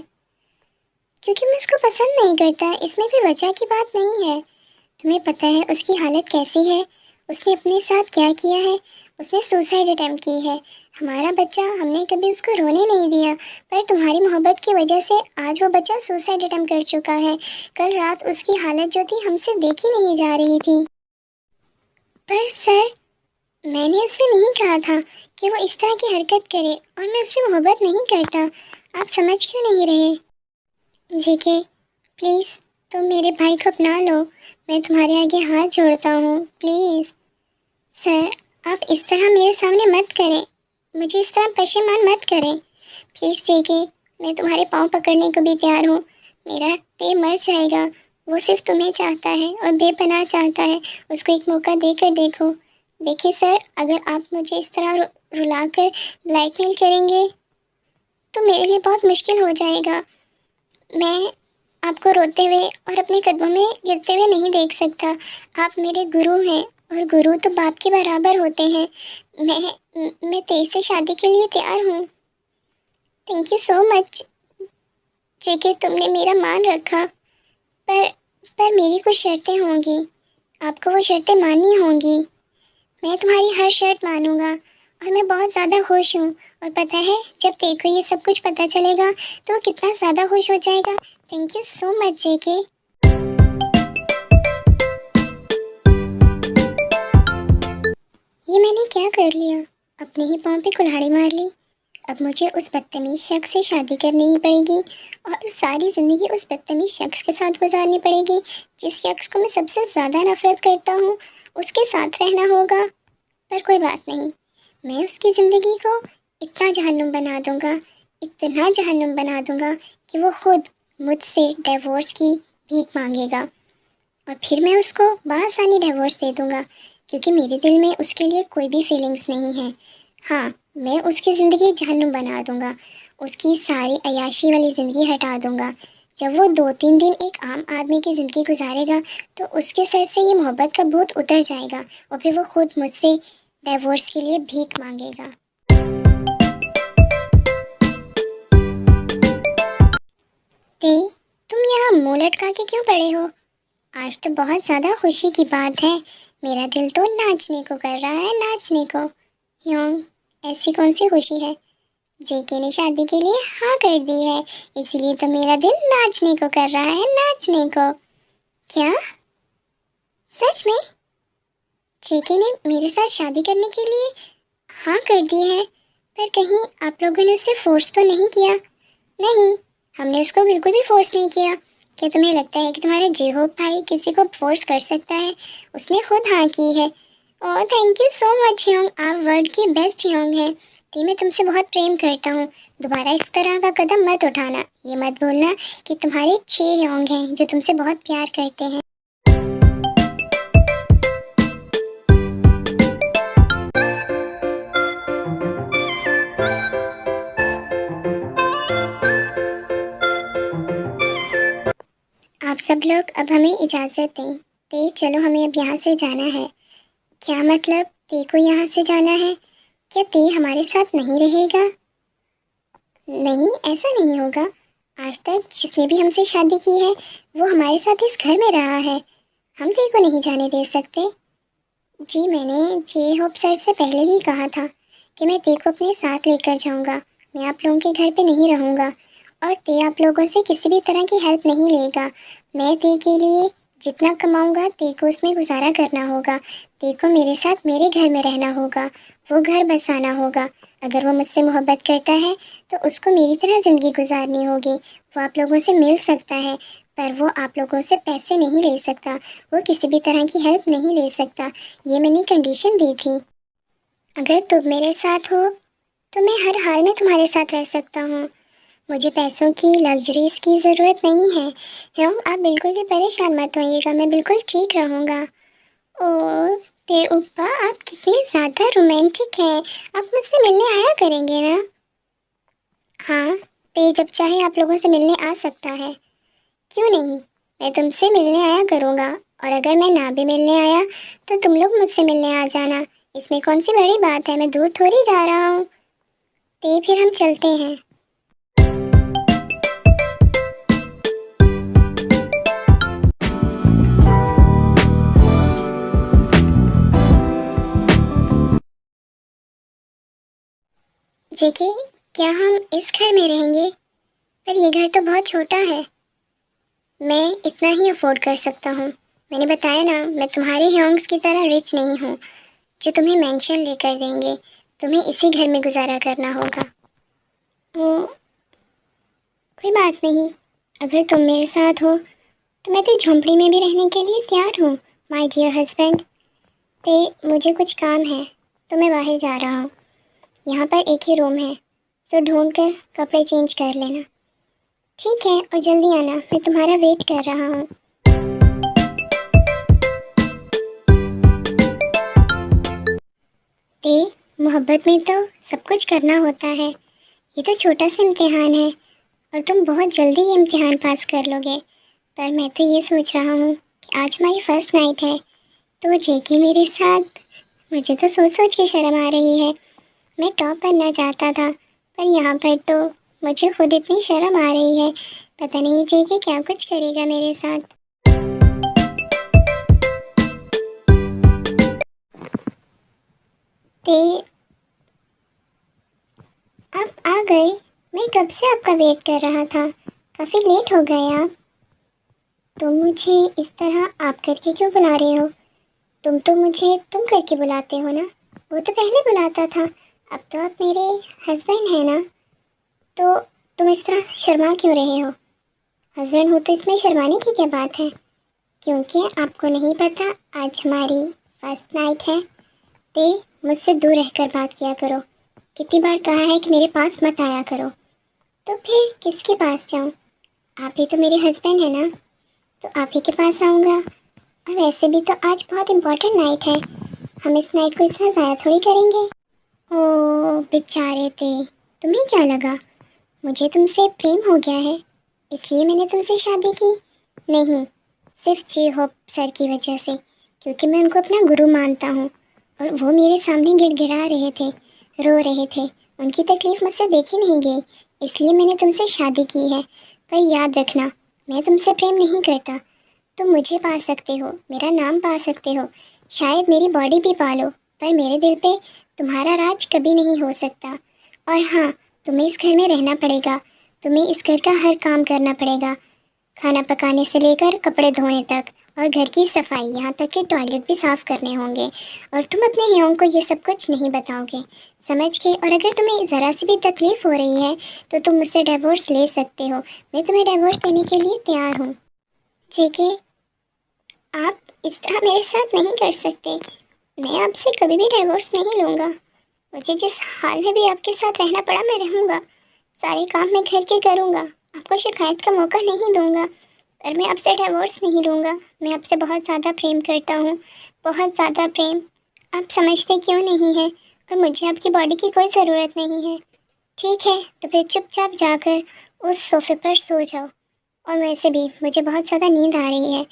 क्योंकि मैं उसको पसंद नहीं करता, इसमें कोई वजह की बात नहीं है। तुम्हें पता है उसकी हालत कैसी है? उसने अपने साथ क्या किया है? उसने सुसाइड अटेम्प्ट की है। हमारा बच्चा, हमने कभी उसको रोने नहीं दिया, पर तुम्हारी मोहब्बत की वजह से आज वो बच्चा सुसाइड अटेम्प्ट कर चुका है। कल रात उसकी हालत जो थी हमसे देखी नहीं जा रही थी। पर सर, मैंने उससे नहीं कहा था कि वो इस तरह की हरकत करे, और मैं उससे मोहब्बत नहीं करता। आप समझ क्यों नहीं रहे? जेके, प्लीज़ तुम मेरे भाई को अपना लो। मैं तुम्हारे आगे हाथ जोड़ता हूँ, प्लीज़। सर, आप इस तरह मेरे सामने मत करें। मुझे इस तरह परेशान मत करें। प्लीज़ जेके, मैं तुम्हारे पाँव पकड़ने को भी तैयार हूँ। मेरा ते मर जाएगा। वो सिर्फ तुम्हें चाहता है और बेपनाह चाहता है। उसको एक मौका देकर देखो। देखिए सर, अगर आप मुझे इस तरह रुलाकर ब्लैकमेल करेंगे तो मेरे लिए बहुत मुश्किल हो जाएगा। मैं आपको रोते हुए और अपने कदमों में गिरते हुए नहीं देख सकता। आप मेरे गुरु हैं, और गुरु तो बाप के बराबर होते हैं। मैं तेज से शादी के लिए तैयार हूँ। थैंक यू सो मच जेके, तुमने मेरा मान रखा। पर मेरी कुछ शर्तें होंगी। आपको वो शर्तें माननी होंगी। मैं तुम्हारी हर शर्त मानूंगा, और मैं बहुत ज़्यादा खुश हूँ। और पता है, जब देखो ये सब कुछ पता चलेगा तो वो कितना ज़्यादा खुश हो जाएगा। थैंक यू सो मच जेके। ये मैंने क्या कर लिया? अपने ही पाँव पे कुल्हाड़ी मार ली। अब मुझे उस बदतमीज़ शख्स से शादी करनी ही पड़ेगी, और सारी ज़िंदगी उस बदतमीज़ शख्स के साथ गुजारनी पड़ेगी। जिस शख्स को मैं सबसे ज़्यादा नफरत करता हूँ, उसके साथ रहना होगा। पर कोई बात नहीं, मैं उसकी ज़िंदगी को इतना जहन्नुम बना दूँगा, इतना जहन्नुम बना दूँगा कि वो खुद मुझसे डिवोर्स की भीख मांगेगा, और फिर मैं उसको बआसानी डिवोर्स दे दूँगा, क्योंकि मेरे दिल में उसके लिए कोई भी फीलिंग्स नहीं है। हाँ, मैं उसकी ज़िंदगी जहन्नुम बना दूँगा, उसकी सारी अय्याशी वाली ज़िंदगी हटा दूँगा। जब वो 2-3 दिन एक आम आदमी की ज़िंदगी गुजारेगा तो उसके सर से ये मोहब्बत का भूत उतर जाएगा, और फिर वो खुद मुझसे डिवोर्स के लिए भीख मांगेगा। ते, तुम यहाँ मुँह लटका के क्यों पड़े हो? आज तो बहुत ज़्यादा खुशी की बात है। मेरा दिल तो नाचने को कर रहा है, नाचने को। योंग, ऐसी कौन सी खुशी है? जेके ने शादी के लिए हाँ कर दी है, इसीलिए तो मेरा दिल नाचने को कर रहा है, नाचने को। क्या? सच में? जेके ने मेरे साथ शादी करने के लिए हाँ कर दी है? पर कहीं आप लोगों ने उसे फोर्स तो नहीं किया? नहीं, हमने उसको बिल्कुल भी फोर्स नहीं किया। क्या तुम्हें लगता है कि तुम्हारा जेहोप भाई किसी को फोर्स कर सकता है? उसने खुद हाँ की है। ओह thank you so much Yong, आप वर्ल्ड की बेस्ट योंग हैं। ती, मैं तुमसे बहुत प्रेम करता हूँ। दोबारा इस तरह का कदम मत उठाना। ये मत भूलना कि तुम्हारे 6 योंग हैं जो तुमसे बहुत प्यार करते हैं। आप सब लोग अब हमें इजाज़त दें। ते, चलो हमें अब यहाँ से जाना है। क्या मतलब, ते को यहाँ से जाना है? क्या ते हमारे साथ नहीं रहेगा? नहीं, ऐसा नहीं होगा। आज तक जिसने भी हमसे शादी की है वो हमारे साथ इस घर में रहा है। हम ते को नहीं जाने दे सकते। जी, मैंने जे होप सर से पहले ही कहा था कि मैं ते को अपने साथ लेकर जाऊंगा। मैं आप लोगों के घर पे नहीं रहूंगा, और ते आप लोगों से किसी भी तरह की हेल्प नहीं लेगा। मैं ते के लिए जितना कमाऊंगा ते को उसमें गुजारा करना होगा। ते को मेरे साथ मेरे घर में रहना होगा, वो घर बसाना होगा। अगर वो मुझसे मोहब्बत करता है तो उसको मेरी तरह ज़िंदगी गुजारनी होगी। वो आप लोगों से मिल सकता है पर वो आप लोगों से पैसे नहीं ले सकता, वो किसी भी तरह की हेल्प नहीं ले सकता। ये मैंने कंडीशन दी थी। अगर तुम मेरे साथ हो तो मैं हर हाल में तुम्हारे साथ रह सकता हूँ। मुझे पैसों की, लग्जरीज की ज़रूरत नहीं है। ह्योंग, आप बिल्कुल भी परेशान मत होइएगा, मैं बिल्कुल ठीक रहूँगा। ओह ते उप्पा, आप कितने ज़्यादा रोमांटिक हैं। आप मुझसे मिलने आया करेंगे ना? हाँ, ते जब चाहे आप लोगों से मिलने आ सकता है। क्यों नहीं, मैं तुमसे मिलने आया करूँगा। और अगर मैं ना भी मिलने आया तो तुम लोग मुझसे मिलने आ जाना। इसमें कौन सी बड़ी बात है, मैं दूर थोड़ी जा रहा हूँ। ते फिर हम चलते हैं। जेके, क्या हम इस घर में रहेंगे? पर ये घर तो बहुत छोटा है। मैं इतना ही अफोर्ड कर सकता हूँ। मैंने बताया ना, मैं तुम्हारे ह्योंग्स की तरह रिच नहीं हूँ जो तुम्हें मेंशन लेकर देंगे। तुम्हें इसी घर में गुजारा करना होगा। ओ, कोई बात नहीं। अगर तुम मेरे साथ हो तो मैं तो झोंपड़ी में भी रहने के लिए तैयार हूँ, माय डियर हस्बैंड। ते मुझे कुछ काम है तो मैं बाहर जा रहा हूँ। यहाँ पर एक ही रूम है, सो ढूंढ कर कपड़े चेंज कर लेना। ठीक है, और जल्दी आना, मैं तुम्हारा वेट कर रहा हूँ। ते, मोहब्बत में तो सब कुछ करना होता है। ये तो छोटा सा इम्तिहान है और तुम बहुत जल्दी ये इम्तिहान पास कर लोगे। पर मैं तो ये सोच रहा हूँ कि आज हमारी फर्स्ट नाइट है तो जेकी मेरे साथ। मुझे तो सोच सोच के शर्म आ रही है। मैं टॉप बनना चाहता था पर यहाँ पर तो मुझे खुद इतनी शर्म आ रही है। पता नहीं जेकी क्या कुछ करेगा मेरे साथ। ते, आप आ गए। मैं कब से आपका वेट कर रहा था। काफ़ी लेट हो गए आप। तुम मुझे इस तरह आप करके क्यों बुला रहे हो? तुम तो मुझे तुम करके बुलाते हो ना। वो तो पहले बुलाता था, अब तो आप मेरे हस्बैंड हैं ना। तो तुम इस तरह शर्मा क्यों रहे हो? हस्बैंड हो तो इसमें शर्माने की क्या बात है? क्योंकि आपको नहीं पता आज हमारी फर्स्ट नाइट है। ते, मुझसे दूर रहकर बात किया करो। कितनी बार कहा है कि मेरे पास मत आया करो। तो फिर किसके पास जाऊँ? आप ही तो मेरे हस्बैंड हैं ना, तो आप ही के पास आऊँगा। और वैसे भी तो आज बहुत इम्पोर्टेंट नाइट है, हम इस नाइट को इस तरह ज़ाया थोड़ी करेंगे। ओ बेचारे थे, तुम्हें क्या लगा मुझे तुमसे प्रेम हो गया है इसलिए मैंने तुमसे शादी की? नहीं, सिर्फ जे होप सर की वजह से, क्योंकि मैं उनको अपना गुरु मानता हूँ। और वो मेरे सामने गिड़गिड़ा रहे थे, रो रहे थे। उनकी तकलीफ़ मुझसे देखी नहीं गई, इसलिए मैंने तुमसे शादी की है। पर याद रखना, मैं तुमसे प्रेम नहीं करता। तुम मुझे पा सकते हो, मेरा नाम पा सकते हो, शायद मेरी बॉडी भी पालो, पर मेरे दिल पे तुम्हारा राज कभी नहीं हो सकता। और हाँ, तुम्हें इस घर में रहना पड़ेगा, तुम्हें इस घर का हर काम करना पड़ेगा, खाना पकाने से लेकर कपड़े धोने तक, और घर की सफाई, यहाँ तक कि टॉयलेट भी साफ़ करने होंगे। और तुम अपने हियों को ये सब कुछ नहीं बताओगे, समझ के? और अगर तुम्हें ज़रा सी भी तकलीफ़ हो रही है तो तुम मुझसे डिवोर्स ले सकते हो, मैं तुम्हें डिवोर्स देने के लिए तैयार हूँ। ठीक है, आप इस तरह मेरे साथ नहीं कर सकते। मैं आपसे कभी भी डिवोर्स नहीं लूँगा। मुझे जिस हाल में भी आपके साथ रहना पड़ा मैं रहूँगा। सारे काम मैं घर के करूँगा, आपको शिकायत का मौका नहीं दूँगा। पर मैं आपसे डिवोर्स नहीं लूँगा। मैं आपसे बहुत ज़्यादा प्रेम करता हूँ, बहुत ज़्यादा प्रेम। आप समझते क्यों नहीं हैं? और मुझे आपकी बॉडी की कोई ज़रूरत नहीं है। ठीक है, तो फिर चुपचाप जाकर उस सोफ़े पर सो जाओ। और वैसे भी मुझे बहुत ज़्यादा नींद आ रही है।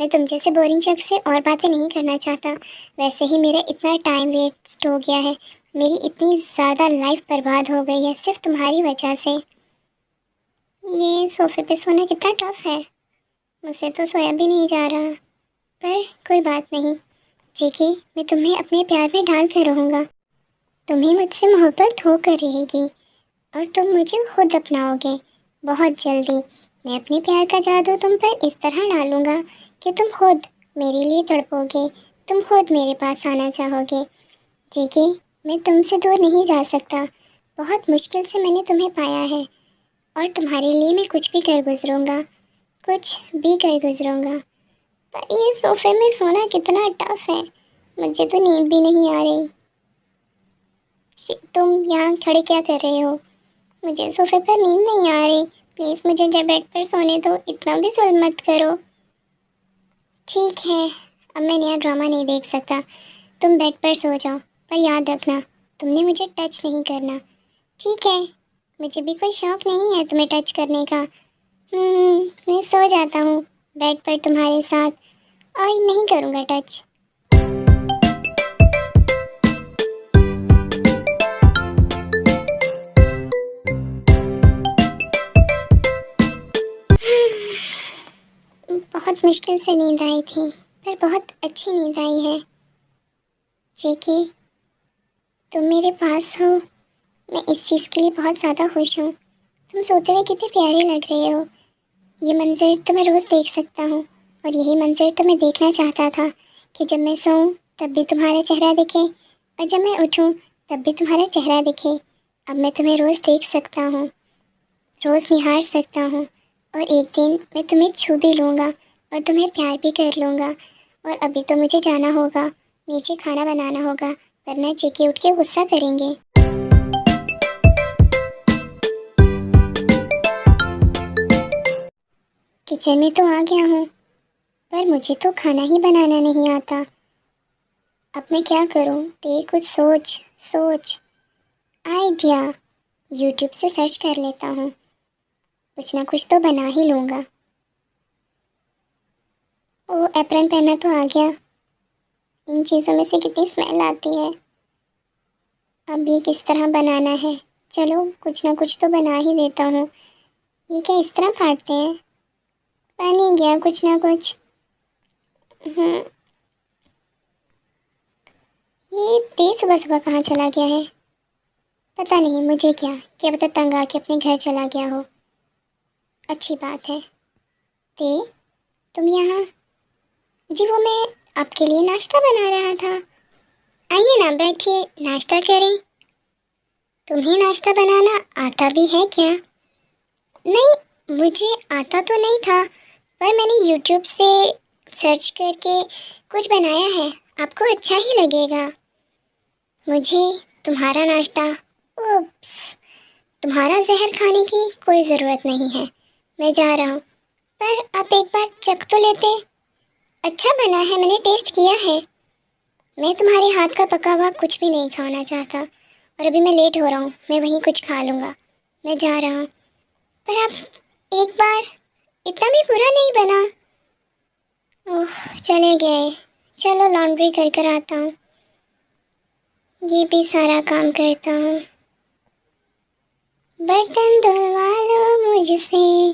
मैं तुम जैसे बोरिंग शख्स से और बातें नहीं करना चाहता। वैसे ही मेरा इतना टाइम वेस्ट हो गया है, मेरी इतनी ज़्यादा लाइफ बर्बाद हो गई है सिर्फ तुम्हारी वजह से। ये सोफ़े पे सोना कितना टफ है, मुझसे तो सोया भी नहीं जा रहा। पर कोई बात नहीं जेके, मैं तुम्हें अपने प्यार में ढाल कर रहूँगा। तुम्हें मुझसे मोहब्बत होकर रहेगी और तुम मुझे खुद अपनाओगे। बहुत जल्दी मैं अपने प्यार का जादू तुम पर इस तरह डालूंगा कि तुम खुद मेरे लिए तड़पोगे, तुम खुद मेरे पास आना चाहोगे। जेके, मैं तुमसे दूर नहीं जा सकता। बहुत मुश्किल से मैंने तुम्हें पाया है और तुम्हारे लिए मैं कुछ भी कर गुजरूंगा, कुछ भी कर गुजरूंगा। पर ये सोफे में सोना कितना टफ है, मुझे तो नींद भी नहीं आ रही। तुम यहाँ खड़े क्या कर रहे हो? मुझे सोफे पर नींद नहीं आ रही, प्लीज़ मुझे जब बेड पर सोने दो, इतना भी जुल्म मत करो। ठीक है, अब मैं नया ड्रामा नहीं देख सकता। तुम बेड पर सो जाओ, पर याद रखना तुमने मुझे टच नहीं करना। ठीक है, मुझे भी कोई शौक नहीं है तुम्हें टच करने का। मैं सो जाता हूँ बेड पर तुम्हारे साथ और नहीं करूँगा टच। बहुत मुश्किल से नींद आई थी, पर बहुत अच्छी नींद आई है। जेके, तुम मेरे पास हो, मैं इस चीज़ के लिए बहुत ज़्यादा खुश हूँ। तुम सोते हुए कितने प्यारे लग रहे हो। ये मंज़र तो मैं रोज़ देख सकता हूँ, और यही मंज़र तो मैं देखना चाहता था कि जब मैं सोऊं तब भी तुम्हारा चेहरा दिखे, और जब मैं उठूं तब भी तुम्हारा चेहरा दिखे। अब मैं तुम्हें रोज़ देख सकता हूँ, रोज़ निहार सकता हूँ, और एक दिन मैं तुम्हें छू भी लूँगा और तुम्हें प्यार भी कर लूँगा। और अभी तो मुझे जाना होगा, नीचे खाना बनाना होगा, वरना चेकी उठ के गुस्सा करेंगे। किचन में तो आ गया हूँ, पर मुझे तो खाना ही बनाना नहीं आता। अब मैं क्या करूँ? ते कुछ सोच सोच। आइडिया, यूट्यूब से सर्च कर लेता हूँ, कुछ ना कुछ तो बना ही लूँगा। ओ, एप्रन पहना तो आ गया। इन चीज़ों में से कितनी स्मेल आती है। अब ये किस तरह बनाना है? चलो कुछ ना कुछ तो बना ही देता हूँ। ये क्या इस तरह फाड़ते हैं? बन ही गया कुछ ना कुछ। हम्म, ये तेज सुबह सुबह कहाँ चला गया है? पता नहीं मुझे, क्या पता तंग आके अपने घर चला गया हो। अच्छी बात है। ते, तुम यहाँ? जी वो मैं आपके लिए नाश्ता बना रहा था। आइए ना बैठिए, नाश्ता करें। तुम्हें नाश्ता बनाना आता भी है क्या? नहीं, मुझे आता तो नहीं था, पर मैंने यूट्यूब से सर्च करके कुछ बनाया है, आपको अच्छा ही लगेगा। मुझे तुम्हारा नाश्ता, उप्स, तुम्हारा जहर खाने की कोई ज़रूरत नहीं है। मैं जा रहा हूँ, पर आप एक बार चख तो लेते। अच्छा बना है, मैंने टेस्ट किया है। मैं तुम्हारे हाथ का पका हुआ कुछ भी नहीं खाना चाहता, और अभी मैं लेट हो रहा हूँ, मैं वहीं कुछ खा लूँगा। मैं जा रहा हूँ, पर आप एक बार, इतना भी बुरा नहीं बना। ओह, चले गए। चलो लॉन्ड्री कर कर आता हूँ, ये भी सारा काम करता हूँ। बर्तन धुलवा लो मुझसे।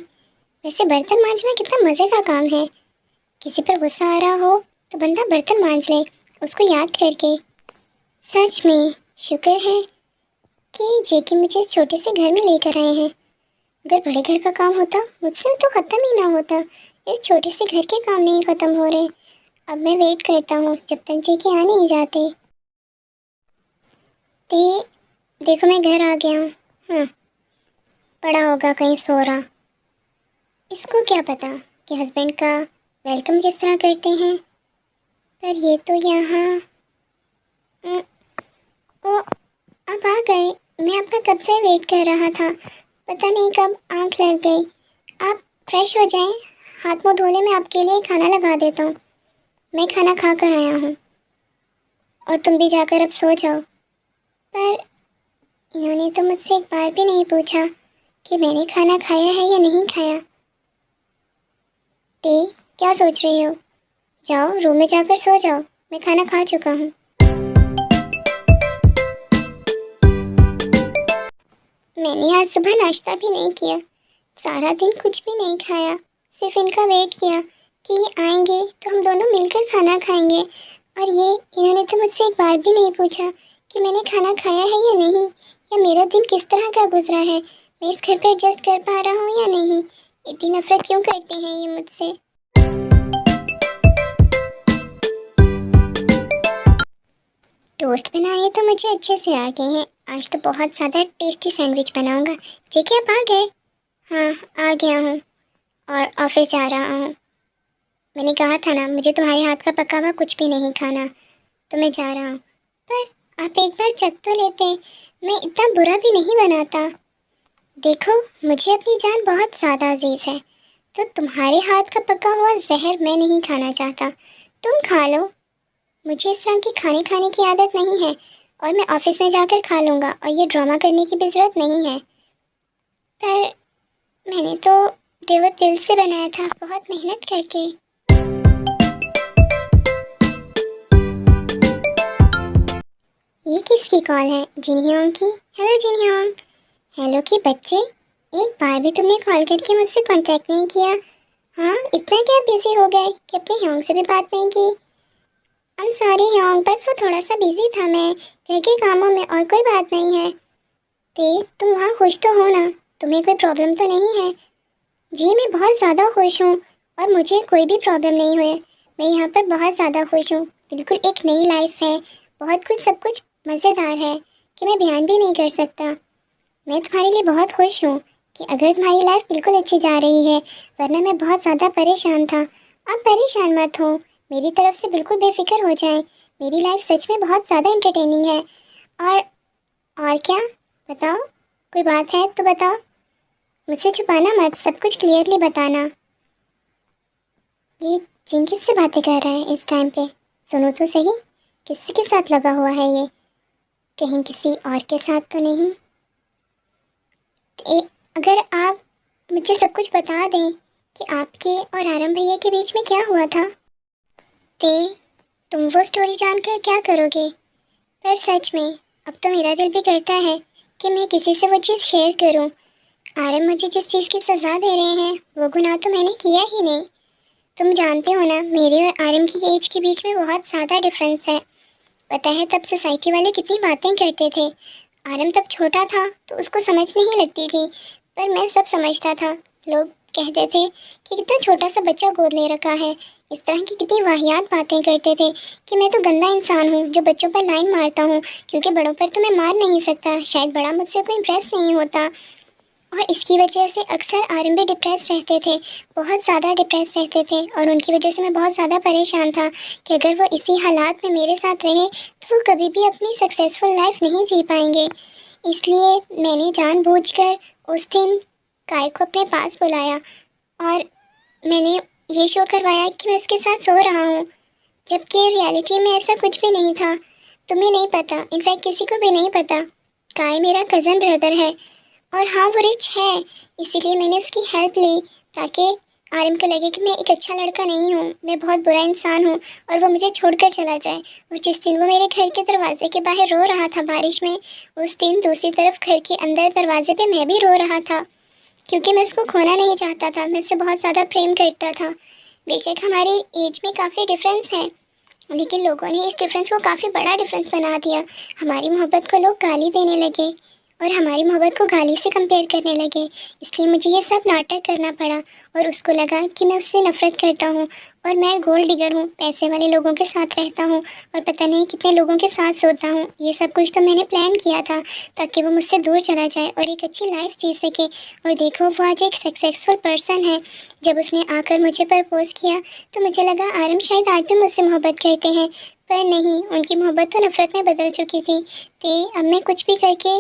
वैसे बर्तन मांजना कितना मज़े का काम है। किसी पर गुस्सा आ रहा हो तो बंदा बर्तन मांज ले, उसको याद करके। सच में शुक्र है कि जेकी मुझे इस छोटे से घर में लेकर आए हैं। अगर बड़े घर का काम होता मुझसे तो ख़त्म ही ना होता। इस छोटे से घर के काम नहीं ख़त्म हो रहे। अब मैं वेट करता हूँ जब तक जेकी आ नहीं जाते। ते, देखो मैं घर आ गया हूँ। पड़ा होगा कहीं सो रहा। इसको क्या पता कि हस्बैंड का वेलकम किस तरह करते हैं। पर ये तो यहाँ, ओ, आप आ गए। मैं आपका कब से वेट कर रहा था, पता नहीं कब आँख लग गई। आप फ्रेश हो जाएं, हाथ मुँह धोने में आपके लिए खाना लगा देता हूँ। मैं खाना खा कर आया हूँ, और तुम भी जाकर अब सो जाओ। पर इन्होंने तो मुझसे एक बार भी नहीं पूछा कि मैंने खाना खाया है या नहीं खाया। ते, क्या सोच रही हो? जाओ रूम में जाकर सो जाओ, मैं खाना खा चुका हूँ। मैंने आज सुबह नाश्ता भी नहीं किया, सारा दिन कुछ भी नहीं खाया, सिर्फ इनका वेट किया कि ये आएंगे तो हम दोनों मिलकर खाना खाएंगे। और ये इन्होंने तो मुझसे एक बार भी नहीं पूछा कि मैंने खाना खाया है या नहीं, या मेरा दिन किस तरह का गुजरा है। मैं इस घर पे एडजस्ट कर पा रहा हूँ या नहीं? इतनी नफरत क्यों करते हैं ये मुझसे? टोस्ट बनाने तो मुझे अच्छे से आ गए हैं। आज तो बहुत ज़्यादा टेस्टी सैंडविच बनाऊंगा। ठीक है, आप आ गए? हाँ, आ गया हूँ और ऑफिस जा रहा हूँ। मैंने कहा था ना, मुझे तुम्हारे हाथ का पका हुआ कुछ भी नहीं खाना, तो मैं जा रहा हूँ। पर आप एक बार चख तो लेते, मैं इतना बुरा भी नहीं बनाता। देखो, मुझे अपनी जान बहुत ज़्यादा अजीज़ है, तो तुम्हारे हाथ का पका हुआ जहर मैं नहीं खाना चाहता। तुम खा लो। मुझे इस तरह की खाने की आदत नहीं है और मैं ऑफिस में जाकर खा लूँगा और ये ड्रामा करने की भी ज़रूरत नहीं है। पर मैंने तो देवर दिल से बनाया था, बहुत मेहनत करके। ये किसकी कॉल है? जिनह्योंग की। हेलो जिनह्योंग। हेलो कि बच्चे, एक बार भी तुमने कॉल करके मुझसे कांटेक्ट नहीं किया। हाँ, इतना क्या बिजी हो गए कि अपने ह्योंग से भी बात नहीं की? I'm सॉरी ह्योंग, बस वो थोड़ा सा बिजी था मैं घर के कामों में, और कोई बात नहीं है। ते, तुम वहाँ खुश तो हो ना? तुम्हें कोई प्रॉब्लम तो नहीं है? जी, मैं बहुत ज़्यादा खुश हूँ और मुझे कोई भी प्रॉब्लम नहीं हुई। मैं यहाँ पर बहुत ज़्यादा खुश हूँ। बिल्कुल एक नई लाइफ है, बहुत कुछ, सब कुछ मज़ेदार है कि मैं बयान भी नहीं कर सकता। मैं तुम्हारे लिए बहुत खुश हूँ कि अगर तुम्हारी लाइफ बिल्कुल अच्छी जा रही है, वरना मैं बहुत ज़्यादा परेशान था। आप परेशान मत हो, मेरी तरफ से बिल्कुल बेफिक्र हो जाए। मेरी लाइफ सच में बहुत ज़्यादा इंटरटेनिंग है। और और क्या? बताओ, कोई बात है तो बताओ, मुझसे छुपाना मत, सब कुछ क्लियरली बताना। ये जिन किससे बातें कर रहा है इस टाइम पे? सुनो तो सही, किसी के साथ लगा हुआ है ये? कहीं किसी और के साथ तो नहीं? अगर आप मुझे सब कुछ बता दें कि आपके और आरम भैया के बीच में क्या हुआ था, ते तुम वो स्टोरी जानकर क्या करोगे? पर सच में अब तो मेरा दिल भी करता है कि मैं किसी से वो चीज़ शेयर करूं। आरम मुझे जिस चीज़ की सज़ा दे रहे हैं, वो गुनाह तो मैंने किया ही नहीं। तुम जानते हो ना, मेरे और आरम की एज के बीच में बहुत ज़्यादा डिफरेंस है। पता है तब सोसाइटी वाले कितनी बातें करते थे। आरम तब छोटा था तो उसको समझ नहीं लगती थी, पर मैं सब समझता था। लोग कहते थे कि कितना छोटा सा बच्चा गोद ले रखा है। इस तरह की कितनी वाहियात बातें करते थे कि मैं तो गंदा इंसान हूँ जो बच्चों पर लाइन मारता हूँ, क्योंकि बड़ों पर तो मैं मार नहीं सकता, शायद बड़ा मुझसे कोई इम्प्रेस नहीं होता। और इसकी वजह से अक्सर आरएम भी डिप्रेस रहते थे, बहुत ज़्यादा डिप्रेस रहते थे, और उनकी वजह से मैं बहुत ज़्यादा परेशान था कि अगर वो इसी हालात में मेरे साथ रहे तो वो कभी भी अपनी सक्सेसफुल लाइफ नहीं जी पाएंगे। इसलिए मैंने जानबूझकर उस दिन काय को अपने पास बुलाया और मैंने ये शो करवाया कि मैं उसके साथ सो रहा हूँ, जबकि रियलिटी में ऐसा कुछ भी नहीं था। तुम्हें नहीं पता, इनफैक्ट किसी को भी नहीं पता। काय मेरा कज़न ब्रदर है और हाँ, वो रिच है, इसीलिए मैंने उसकी हेल्प ली ताकि आर्यन को लगे कि मैं एक अच्छा लड़का नहीं हूँ, मैं बहुत बुरा इंसान हूँ और वो मुझे छोड़कर चला जाए। और जिस दिन वो मेरे घर के दरवाजे के बाहर रो रहा था बारिश में, उस दिन दूसरी तरफ घर के अंदर दरवाजे पे मैं भी रो रहा था, क्योंकि मैं उसको खोना नहीं चाहता था। मैं उससे बहुत ज़्यादा प्रेम करता था। बेशक हमारी एज में काफ़ी डिफरेंस है, लेकिन लोगों ने इस डिफरेंस को काफ़ी बड़ा डिफरेंस बना दिया। हमारी मोहब्बत को लोग गाली देने लगे और हमारी मोहब्बत को गाली से कंपेयर करने लगे, इसलिए मुझे ये सब नाटक करना पड़ा। और उसको लगा कि मैं उससे नफ़रत करता हूँ और मैं गोल्ड डिगर हूँ, पैसे वाले लोगों के साथ रहता हूँ और पता नहीं कितने लोगों के साथ सोता हूँ। ये सब कुछ तो मैंने प्लान किया था ताकि वो मुझसे दूर चला जाए और एक अच्छी लाइफ जी सके। और देखो, वो आज एक सक्सेसफुल पर्सन है। जब उसने आकर मुझे प्रपोज़ किया तो मुझे लगा आरम शायद आज भी मुझसे मोहब्बत करते हैं, पर नहीं, उनकी मोहब्बत तो नफ़रत में बदल चुकी थी। ते अब मैं कुछ भी करके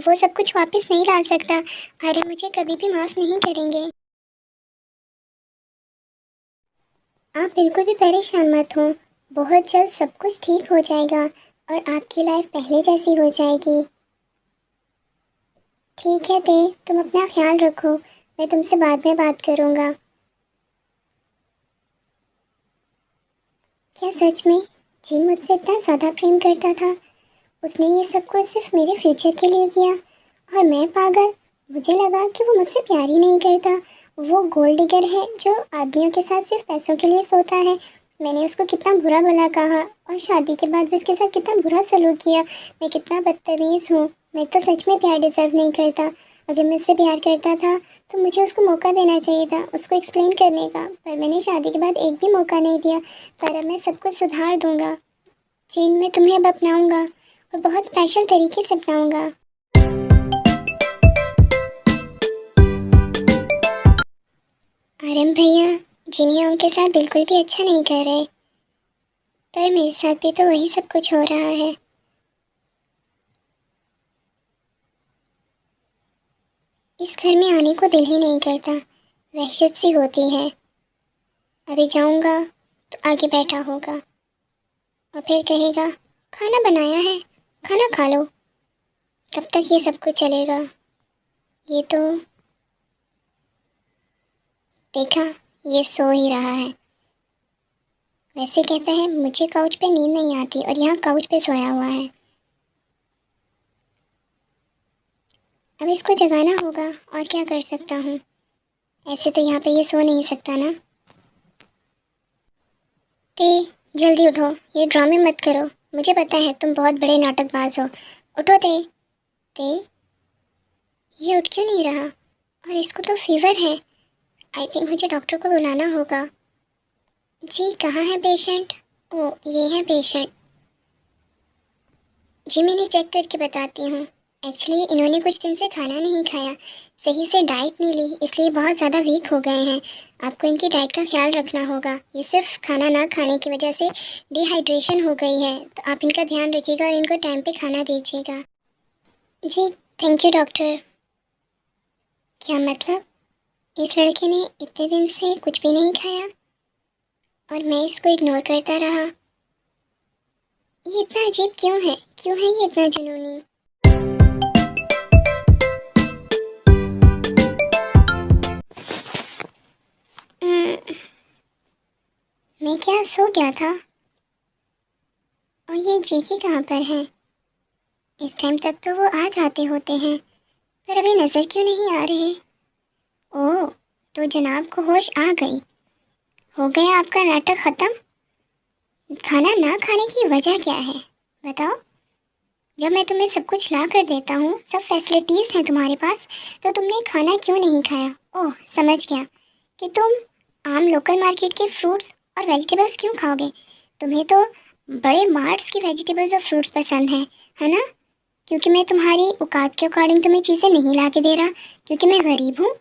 वो सब कुछ वापस नहीं ला सकता। अरे मुझे कभी भी माफ़ नहीं करेंगे। आप बिल्कुल भी परेशान मत हो, बहुत जल्द सब कुछ ठीक हो जाएगा और आपकी लाइफ पहले जैसी हो जाएगी। ठीक है ते, तुम अपना ख्याल रखो, मैं तुमसे बाद में बात करूँगा। क्या सच में जिन मुझसे इतना ज़्यादा प्रेम करता था, उसने ये सब कुछ सिर्फ मेरे फ्यूचर के लिए किया? और मैं पागल, मुझे लगा कि वो मुझसे प्यार ही नहीं करता, वो गोल्ड डिगर है जो आदमियों के साथ सिर्फ पैसों के लिए सोता है। मैंने उसको कितना बुरा भला कहा और शादी के बाद भी उसके साथ कितना बुरा सलूक किया। मैं कितना बदतमीज़ हूँ। मैं तो सच में प्यार डिज़र्व नहीं करता। अगर मुझसे प्यार करता था तो मुझे उसको मौका देना चाहिए था, उसको एक्सप्लेन करने का, पर मैंने शादी के बाद एक भी मौका नहीं दिया। पर अब मैं सब कुछ सुधार दूंगा। चीन में तुम्हें अब अपनाऊंगा और बहुत स्पेशल तरीके से अपनाऊंगा। आर्यन भैया जिनियों के साथ बिल्कुल भी अच्छा नहीं कर रहे, पर मेरे साथ भी तो वही सब कुछ हो रहा है। इस घर में आने को दिल ही नहीं करता, वहशत सी होती है। अभी जाऊंगा तो आगे बैठा होगा और फिर कहेगा खाना बनाया है, खाना खा लो। कब तक ये सब कुछ चलेगा? ये तो देखा, ये सो ही रहा है। वैसे कहता है मुझे काउच पे नींद नहीं आती और यहाँ काउच पे सोया हुआ है। अब इसको जगाना होगा, और क्या कर सकता हूँ। ऐसे तो यहाँ पे ये सो नहीं सकता ना। ते जल्दी उठो, ये ड्रामे मत करो। मुझे पता है तुम बहुत बड़े नाटकबाज हो। उठो ते। ते ये उठ क्यों नहीं रहा? और इसको तो फीवर है। आई थिंक मुझे डॉक्टर को बुलाना होगा। जी कहाँ है पेशेंट? ओ ये है पेशेंट। जी मैंने चेक करके बताती हूँ। एक्चुअली इन्होंने कुछ दिन से खाना नहीं खाया, सही से डाइट नहीं ली, इसलिए बहुत ज़्यादा वीक हो गए हैं। आपको इनकी डाइट का ख्याल रखना होगा। ये सिर्फ खाना ना खाने की वजह से डिहाइड्रेशन हो गई है, तो आप इनका ध्यान रखिएगा और इनको टाइम पे खाना दीजिएगा। जी थैंक यू डॉक्टर। क्या मतलब? इस लड़के ने इतने दिन से कुछ भी नहीं खाया और मैं इसको इग्नोर करता रहा। ये इतना अजीब क्यों है? क्यों है ये इतना जुनूनी? मैं क्या सो गया था? और ये जीजी कहाँ पर है? इस टाइम तक तो वो आ जाते होते हैं, पर अभी नज़र क्यों नहीं आ रहे? ओह, तो जनाब को होश आ गई। हो गया आपका नाटक ख़त्म? खाना ना खाने की वजह क्या है बताओ? जब मैं तुम्हें सब कुछ ला कर देता हूँ, सब फैसिलिटीज़ हैं तुम्हारे पास, तो तुमने खाना क्यों नहीं खाया? ओह समझ गया कि तुम आम लोकल मार्केट के फ्रूट्स और वेजिटेबल्स क्यों खाओगे। तुम्हें तो बड़े मार्ट्स की वेजिटेबल्स और फ्रूट्स पसंद हैं, है ना? क्योंकि मैं तुम्हारी औकात के अकॉर्डिंग तुम्हें चीज़ें नहीं ला के दे रहा, क्योंकि मैं गरीब हूँ।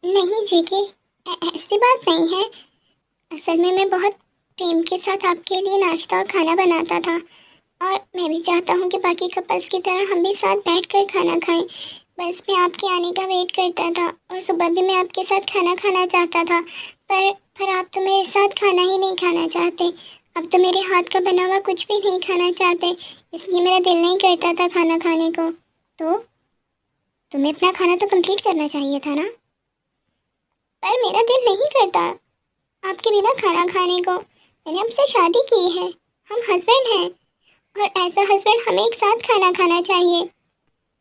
नहीं जेके, ऐसी बात नहीं है। असल में मैं बहुत प्रेम के साथ आपके लिए नाश्ता और खाना बनाता था, और मैं भी चाहता हूँ कि बाकी कपल्स की तरह हम भी साथ बैठकर खाना खाएं। बस मैं आपके आने का वेट करता था, और सुबह भी मैं आपके साथ खाना खाना चाहता था, पर आप तो मेरे साथ खाना ही नहीं खाना चाहते। अब तो मेरे हाथ का बना हुआ कुछ भी नहीं खाना चाहते, इसलिए मेरा दिल नहीं करता था खाना खाने को। तो तुम्हें अपना खाना तो कंप्लीट करना चाहिए था ना? पर मेरा दिल नहीं करता आपके बिना खाना खाने को। मैंने आपसे शादी की है, हम हस्बैंड हैं, और ऐसा हस्बैंड हमें एक साथ खाना खाना चाहिए।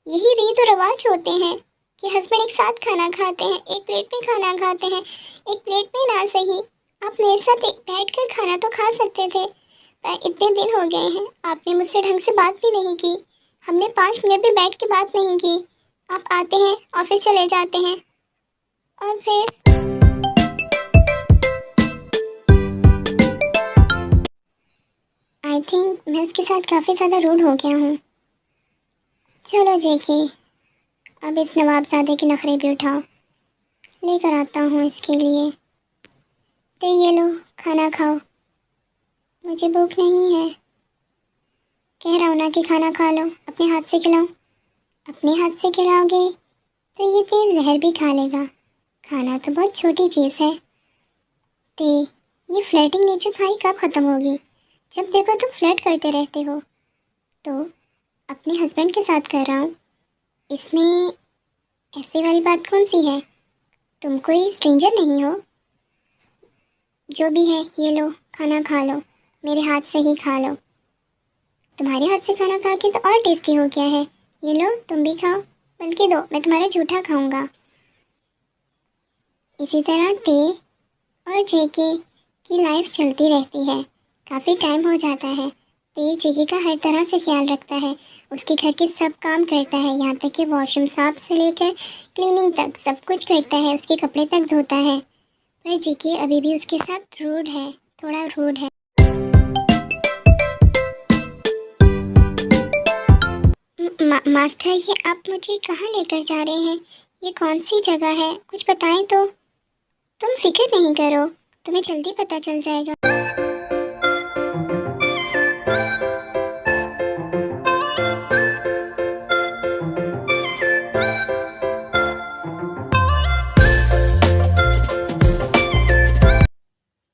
यही रीत और रिवाज होते हैं कि हस्बैंड एक साथ खाना खाते हैं, एक प्लेट में खाना खाते हैं। एक प्लेट में ना सही, आप मेरे साथ एक बैठ कर खाना तो खा सकते थे। पर इतने दिन हो गए हैं, आपने मुझसे ढंग से बात भी नहीं की। हमने 5 मिनट भी बैठ के बात नहीं की। आप आते हैं, ऑफिस चले जाते हैं, और फिर आई थिंक मैं उसके साथ काफ़ी ज़्यादा रूड हो गया हूँ। चलो जेकी, अब इस नवाबजादे के नखरे भी उठाओ, लेकर आता हूँ इसके लिए। तो ये लो खाना खाओ। मुझे भूख नहीं है। कह रहा हूँ ना कि खाना खा लो, अपने हाथ से खिलाओ। अपने हाथ से खिलाओगे तो ये तेज जहर भी खा लेगा। खाना तो बहुत छोटी चीज़ है। ते ये फ्लर्टिंग नेचर तुम्हारी कब ख़त्म होगी? जब देखो तुम फ्लर्ट करते रहते हो। तो अपने हस्बैंड के साथ कर रहा हूँ, इसमें ऐसे वाली बात कौन सी है? तुम कोई स्ट्रेंजर नहीं हो। जो भी है ये लो खाना खा लो, मेरे हाथ से ही खा लो। तुम्हारे हाथ से खाना खा के तो और टेस्टी हो गया है। ये लो तुम भी खाओ, बल्कि दो, मैं तुम्हारा जूठा खाऊंगा। इसी तरह ते और जेके की लाइफ चलती रहती है। काफ़ी टाइम हो जाता है, तो ये जिगी का हर तरह से ख्याल रखता है, उसके घर के सब काम करता है, यहाँ तक कि वॉशरूम साफ से लेकर क्लीनिंग तक सब कुछ करता है, उसके कपड़े तक धोता है। पर जिगी अभी भी उसके साथ रूड है, थोड़ा रूड है। मास्टर, ये आप मुझे कहाँ लेकर जा रहे हैं? ये कौन सी जगह है, कुछ बताएं तो। तुम फिक्र नहीं करो, तुम्हें जल्दी पता चल जाएगा।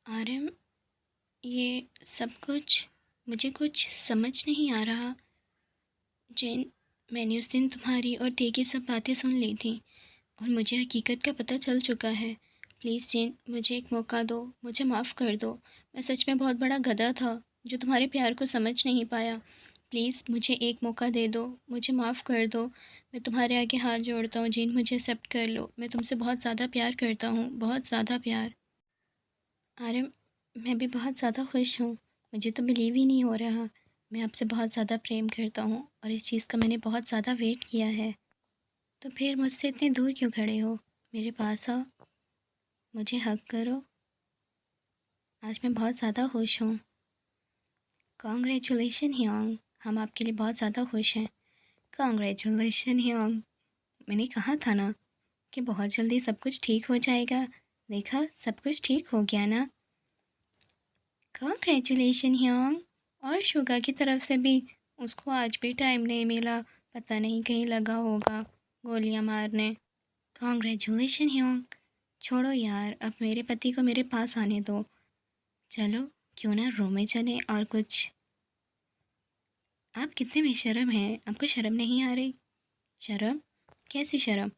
आर्यन, ये सब कुछ मुझे कुछ समझ नहीं आ रहा। जैन, मैंने उस दिन तुम्हारी और ते की सब बातें सुन ली थी और मुझे हकीकत का पता चल चुका है। प्लीज़ जैन, मुझे एक मौका दो, मुझे माफ़ कर दो। मैं सच में बहुत बड़ा गधा था जो तुम्हारे प्यार को समझ नहीं पाया। प्लीज़ मुझे एक मौका दे दो, मुझे माफ़ कर दो। मैं तुम्हारे आगे हाथ जोड़ता हूँ जैन, मुझे एक्सेप्ट कर लो। मैं तुमसे बहुत ज़्यादा प्यार करता हूँ, बहुत ज़्यादा प्यार। आर्यन, मैं भी बहुत ज़्यादा खुश हूँ। मुझे तो बिलीव ही नहीं हो रहा। मैं आपसे बहुत ज़्यादा प्रेम करता हूँ और इस चीज़ का मैंने बहुत ज़्यादा वेट किया है। तो फिर मुझसे इतने दूर क्यों खड़े हो? मेरे पास आओ, मुझे हग करो। आज मैं बहुत ज़्यादा खुश हूँ। कॉन्ग्रेचुलेशन ह्योंग, हम आपके लिए बहुत ज़्यादा खुश हैं। कॉन्ग्रेचुलेशन ह्योंग, मैंने कहा था ना कि बहुत जल्दी सब कुछ ठीक हो जाएगा। देखा, सब कुछ ठीक हो गया ना। Congratulation Hyeong. और शुगा की तरफ से भी, उसको आज भी टाइम नहीं मिला, पता नहीं कहीं लगा होगा गोलियां मारने। Congratulation Hyeong. छोड़ो यार, अब मेरे पति को मेरे पास आने दो। चलो, क्यों ना रूम में चलें और कुछ। आप कितने बेशर्म हैं, आपको शर्म नहीं आ रही? शर्म? कैसी शर्म?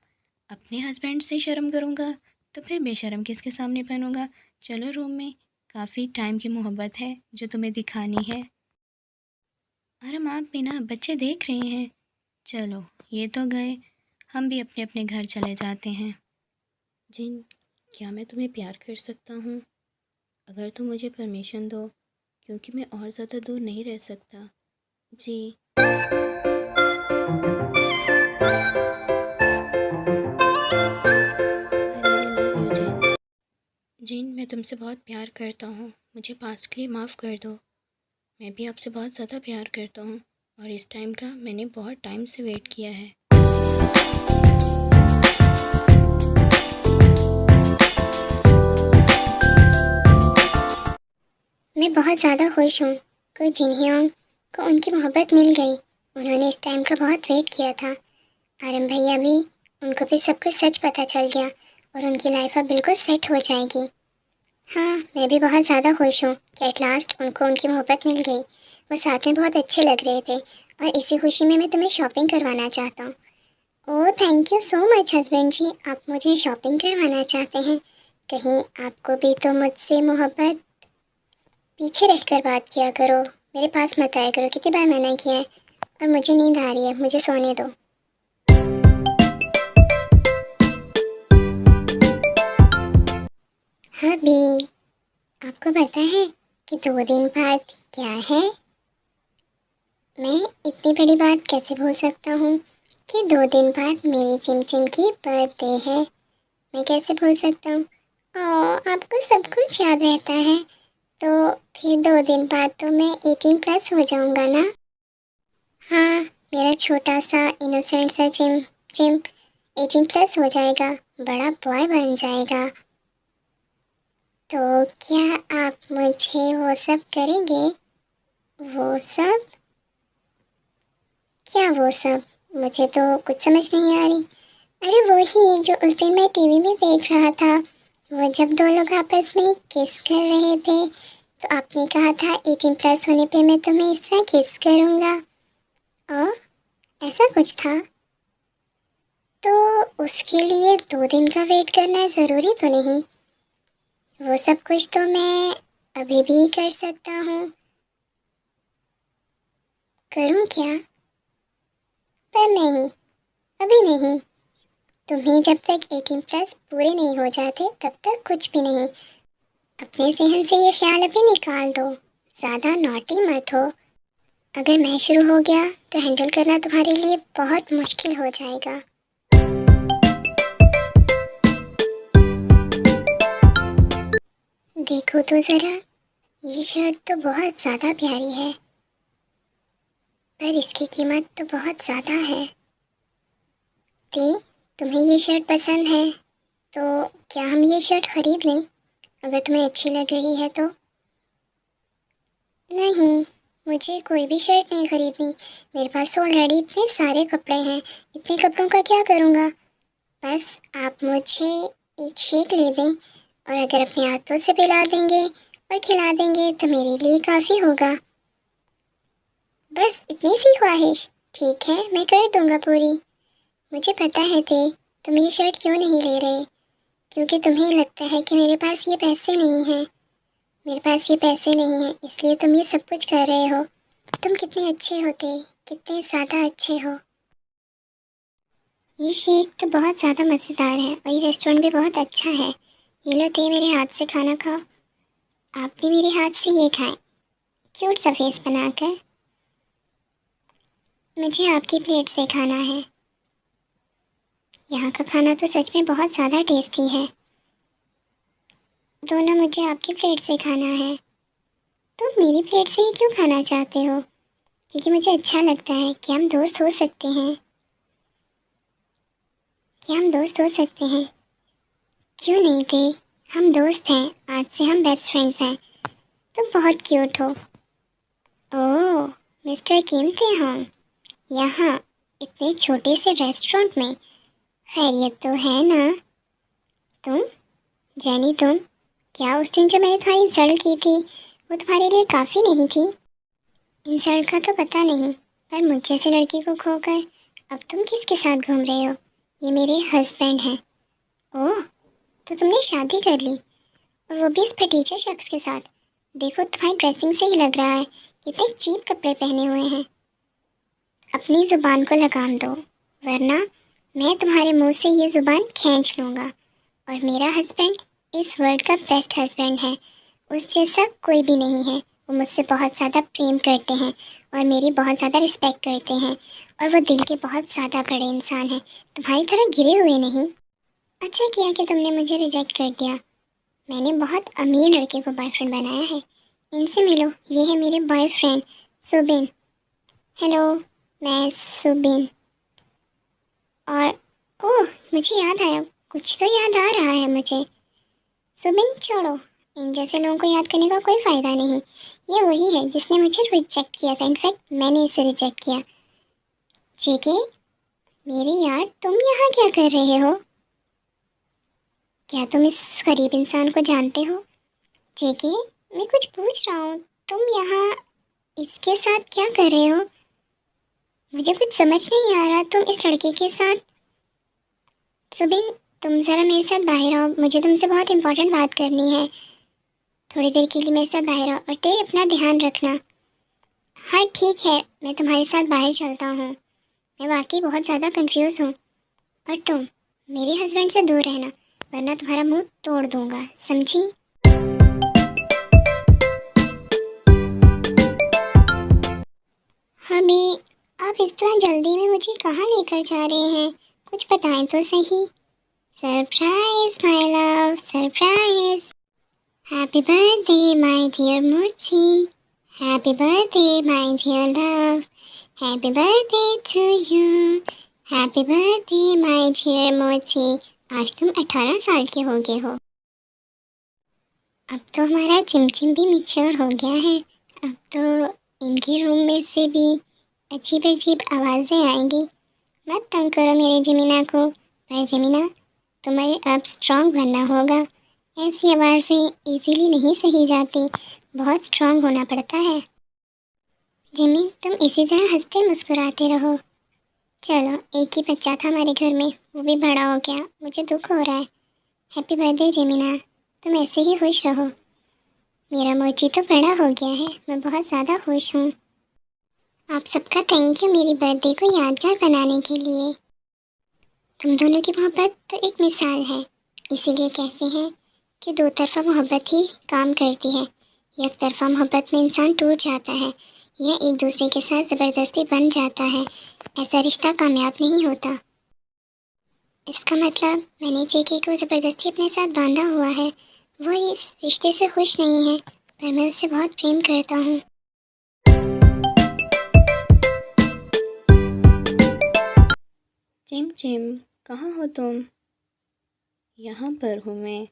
अपने हस्बैंड से शर्म करूँगा तो फिर बेशर्म किसके सामने बनूँगा? चलो रूम में, काफ़ी टाइम की मोहब्बत है जो तुम्हें दिखानी है। अरे आप भी ना, बच्चे देख रहे हैं। चलो, ये तो गए, हम भी अपने अपने घर चले जाते हैं। जिन, क्या मैं तुम्हें प्यार कर सकता हूँ? अगर तुम मुझे परमिशन दो, क्योंकि मैं और ज़्यादा दूर नहीं रह सकता। जी। आई रियली लव यू जिन। जिन, मैं तुमसे बहुत प्यार करता हूँ, मुझे पास्ट के लिए माफ़ कर दो। मैं भी आपसे बहुत ज़्यादा प्यार करता हूँ और इस टाइम का मैंने बहुत टाइम से वेट किया है। मैं बहुत ज़्यादा खुश हूँ को जिनह्योंग को उनकी मोहब्बत मिल गई। उन्होंने इस टाइम का बहुत वेट किया था। आरम भैया भी, उनको भी सब कुछ सच पता चल गया और उनकी लाइफ अब बिल्कुल सेट हो जाएगी। हाँ, मैं भी बहुत ज़्यादा खुश हूँ कि एट लास्ट उनको उनकी मोहब्बत मिल गई। वो साथ में बहुत अच्छे लग रहे थे और इसी खुशी में मैं तुम्हें शॉपिंग करवाना चाहता हूँ। Oh, thank you so much husband जी, आप मुझे शॉपिंग करवाना चाहते हैं। कहीं आपको भी तो मुझसे मोहब्बत। पीछे रहकर बात किया करो, मेरे पास मत आया करो, कितनी बार मना किया है। और मुझे नींद आ रही है, मुझे सोने दो। हाँ भी, आपको पता है कि 2 दिन बाद क्या है? मैं इतनी बड़ी बात कैसे भूल सकता हूँ कि 2 दिन बाद मेरी चिमचिम की बर्थडे है। मैं कैसे भूल सकता हूँ? आपको सब कुछ याद रहता है, तो फिर 2 दिन बाद तो मैं 18+ हो जाऊँगा ना। हाँ, मेरा छोटा सा इनोसेंट सा चिम चिम 18+ हो जाएगा, बड़ा बॉय बन जाएगा। तो क्या आप मुझे वो सब करेंगे? वो सब? क्या वो सब? मुझे तो कुछ समझ नहीं आ रही। अरे वही जो उस दिन मैं टीवी में देख रहा था, वो जब 2 लोग आपस में किस कर रहे थे, तो आपने कहा था 18+ होने पे मैं तुम्हें इस तरह किस करूँगा। और ऐसा कुछ था। तो उसके लिए 2 दिन का वेट करना ज़रूरी तो नहीं? वो सब कुछ तो मैं अभी भी कर सकता हूँ। करूँ क्या? पर नहीं, अभी नहीं। तुम्हें जब तक 18+ पूरे नहीं हो जाते तब तक कुछ भी नहीं। अपने जहन से ये ख्याल अभी निकाल दो, ज़्यादा नॉटी मत हो। अगर मैं शुरू हो गया तो हैंडल करना तुम्हारे लिए बहुत मुश्किल हो जाएगा। देखो तो ज़रा, ये शर्ट तो बहुत ज़्यादा प्यारी है, पर इसकी कीमत तो बहुत ज़्यादा है। ती, तुम्हें ये शर्ट पसंद है तो क्या हम ये शर्ट खरीद लें, अगर तुम्हें अच्छी लग रही है तो? नहीं, मुझे कोई भी शर्ट नहीं खरीदनी। मेरे पास तो ऑलरेडी इतने सारे कपड़े हैं। इतने कपड़ों का क्या करूँगा? बस आप मुझे एक शेक ले दें और अगर अपने हाथों से पिला देंगे और खिला देंगे तो मेरे लिए काफ़ी होगा। बस इतनी सी ख्वाहिश? ठीक है, मैं कर दूँगा पूरी। मुझे पता है थे, तुम ये शर्ट क्यों नहीं ले रहे, क्योंकि तुम्हें लगता है कि मेरे पास ये पैसे नहीं हैं। मेरे पास ये पैसे नहीं हैं, इसलिए तुम ये सब कुछ कर रहे हो। तुम कितने अच्छे होते, कितने ज़्यादा अच्छे हो। ये शेक तो बहुत ज़्यादा मज़ेदार है और ये रेस्टोरेंट भी बहुत अच्छा है। ये लो थे, मेरे हाथ से खाना खाओ। आप भी मेरे हाथ से ये खाएं, क्यूट सा फेस बनाकर। मुझे आपकी प्लेट से खाना है। यहाँ का खाना तो सच में बहुत ज़्यादा टेस्टी है। दोनों मुझे आपकी प्लेट से खाना है। तुम मेरी प्लेट से ही क्यों खाना चाहते हो? क्योंकि मुझे अच्छा लगता है कि हम दोस्त हो सकते हैं। क्या हम दोस्त हो सकते हैं? क्यों नहीं थे? हम दोस्त हैं, आज से हम बेस्ट फ्रेंड्स हैं। तुम बहुत क्यूट हो। ओह, मिस्टर कीमते हम यहाँ इतने छोटे से रेस्टोरेंट में। खैरियत तो है ना? तुम जेनी, तुम क्या उस दिन जो मैंने तुम्हारी इंसल्ट की थी वो तुम्हारे लिए काफ़ी नहीं थी? इंसल्ट का तो पता नहीं, पर मुझ जैसे लड़की को खोकर अब तुम किसके साथ घूम रहे हो? ये मेरे हस्बैंड हैं। ओह, तो तुमने शादी कर ली, और वो भी इस फटीचे शख्स के साथ। देखो, तुम्हारी ड्रेसिंग से ही लग रहा है कितने चीप कपड़े पहने हुए हैं। अपनी ज़ुबान को लगाम दो, वरना मैं तुम्हारे मुंह से ये ज़ुबान खींच लूँगा। और मेरा हस्बैंड इस वर्ल्ड का बेस्ट हस्बैंड है। उस जैसा कोई भी नहीं है। वो मुझसे बहुत ज़्यादा प्रेम करते हैं और मेरी बहुत ज़्यादा रिस्पेक्ट करते हैं, और वो दिल के बहुत ज़्यादा बड़े इंसान हैं, तुम्हारी तरह गिरे हुए नहीं। अच्छा किया कि तुमने मुझे रिजेक्ट कर दिया। मैंने बहुत अमीर लड़के को बॉयफ्रेंड बनाया है। इनसे मिलो, ये है मेरे बॉयफ्रेंड सुबिन। हेलो, मैं सुबिन। और ओह, मुझे याद आया, कुछ तो याद आ रहा है मुझे। सुबिन छोड़ो, इन जैसे लोगों को याद करने का कोई फ़ायदा नहीं। ये वही है जिसने मुझे रिजेक्ट किया था, इनफैक्ट मैंने इसे रिजेक्ट किया। जेके, मेरे यार, तुम यहाँ क्या कर रहे हो? क्या तुम इस गरीब इंसान को जानते हो? जेके, मैं कुछ पूछ रहा हूँ, तुम यहाँ इसके साथ क्या कर रहे हो? मुझे कुछ समझ नहीं आ रहा, तुम इस लड़के के साथ। सुबिन, तुम ज़रा मेरे साथ बाहर आओ, मुझे तुमसे बहुत इंपॉर्टेंट बात करनी है। थोड़ी देर के लिए मेरे साथ बाहर आओ, और ते अपना ध्यान रखना। हाँ ठीक है, मैं तुम्हारे साथ बाहर चलता हूँ। मैं वाकई बहुत ज़्यादा कंफ्यूज हूँ। और तुम मेरे हस्बैंड से दूर रहना, वरना तुम्हारा मुंह तोड़ दूँगा, समझी? हमी, आप इस तरह जल्दी में मुझे कहाँ लेकर जा रहे हैं? कुछ बताएं तो सही। Surprise my love, surprise. Happy birthday my dear Mochi. Happy birthday my dear love. Happy birthday to you. Happy birthday my dear Mochi. आज तुम 18 साल के हो गए हो। अब तो हमारा चिमचिम भी मैच्योर हो गया है। अब तो इनके रूम में से भी अजीब अजीब आवाज़ें आएंगी। मत तंग करो मेरे जमीना को। पर जमीना, तुम्हें अब स्ट्रांग बनना होगा। ऐसी आवाज़ें इजीली नहीं सही जाती, बहुत स्ट्रांग होना पड़ता है। जमीन, तुम इसी तरह हंसते मुस्कुराते रहो। चलो, एक ही बच्चा था हमारे घर में, वो भी बड़ा हो गया, मुझे दुख हो रहा है। हैप्पी बर्थडे जमीना, तुम ऐसे ही खुश रहो। मेरा मोची तो बड़ा हो गया है, मैं बहुत ज़्यादा खुश हूँ। आप सबका थैंक यू मेरी बर्थडे को यादगार बनाने के लिए। तुम दोनों की मोहब्बत तो एक मिसाल है। इसीलिए कहते हैं कि दो तरफा मोहब्बत ही काम करती है। एक तरफा मोहब्बत में इंसान टूट जाता है, या एक दूसरे के साथ ज़बरदस्ती बन जाता है, ऐसा रिश्ता कामयाब नहीं होता। इसका मतलब मैंने जेके को ज़बरदस्ती अपने साथ बांधा हुआ है। वो इस रिश्ते से खुश नहीं है, पर मैं उससे बहुत प्रेम करता हूँ। चिम चिम, कहाँ हो तुम? यहाँ पर हूँ मैं,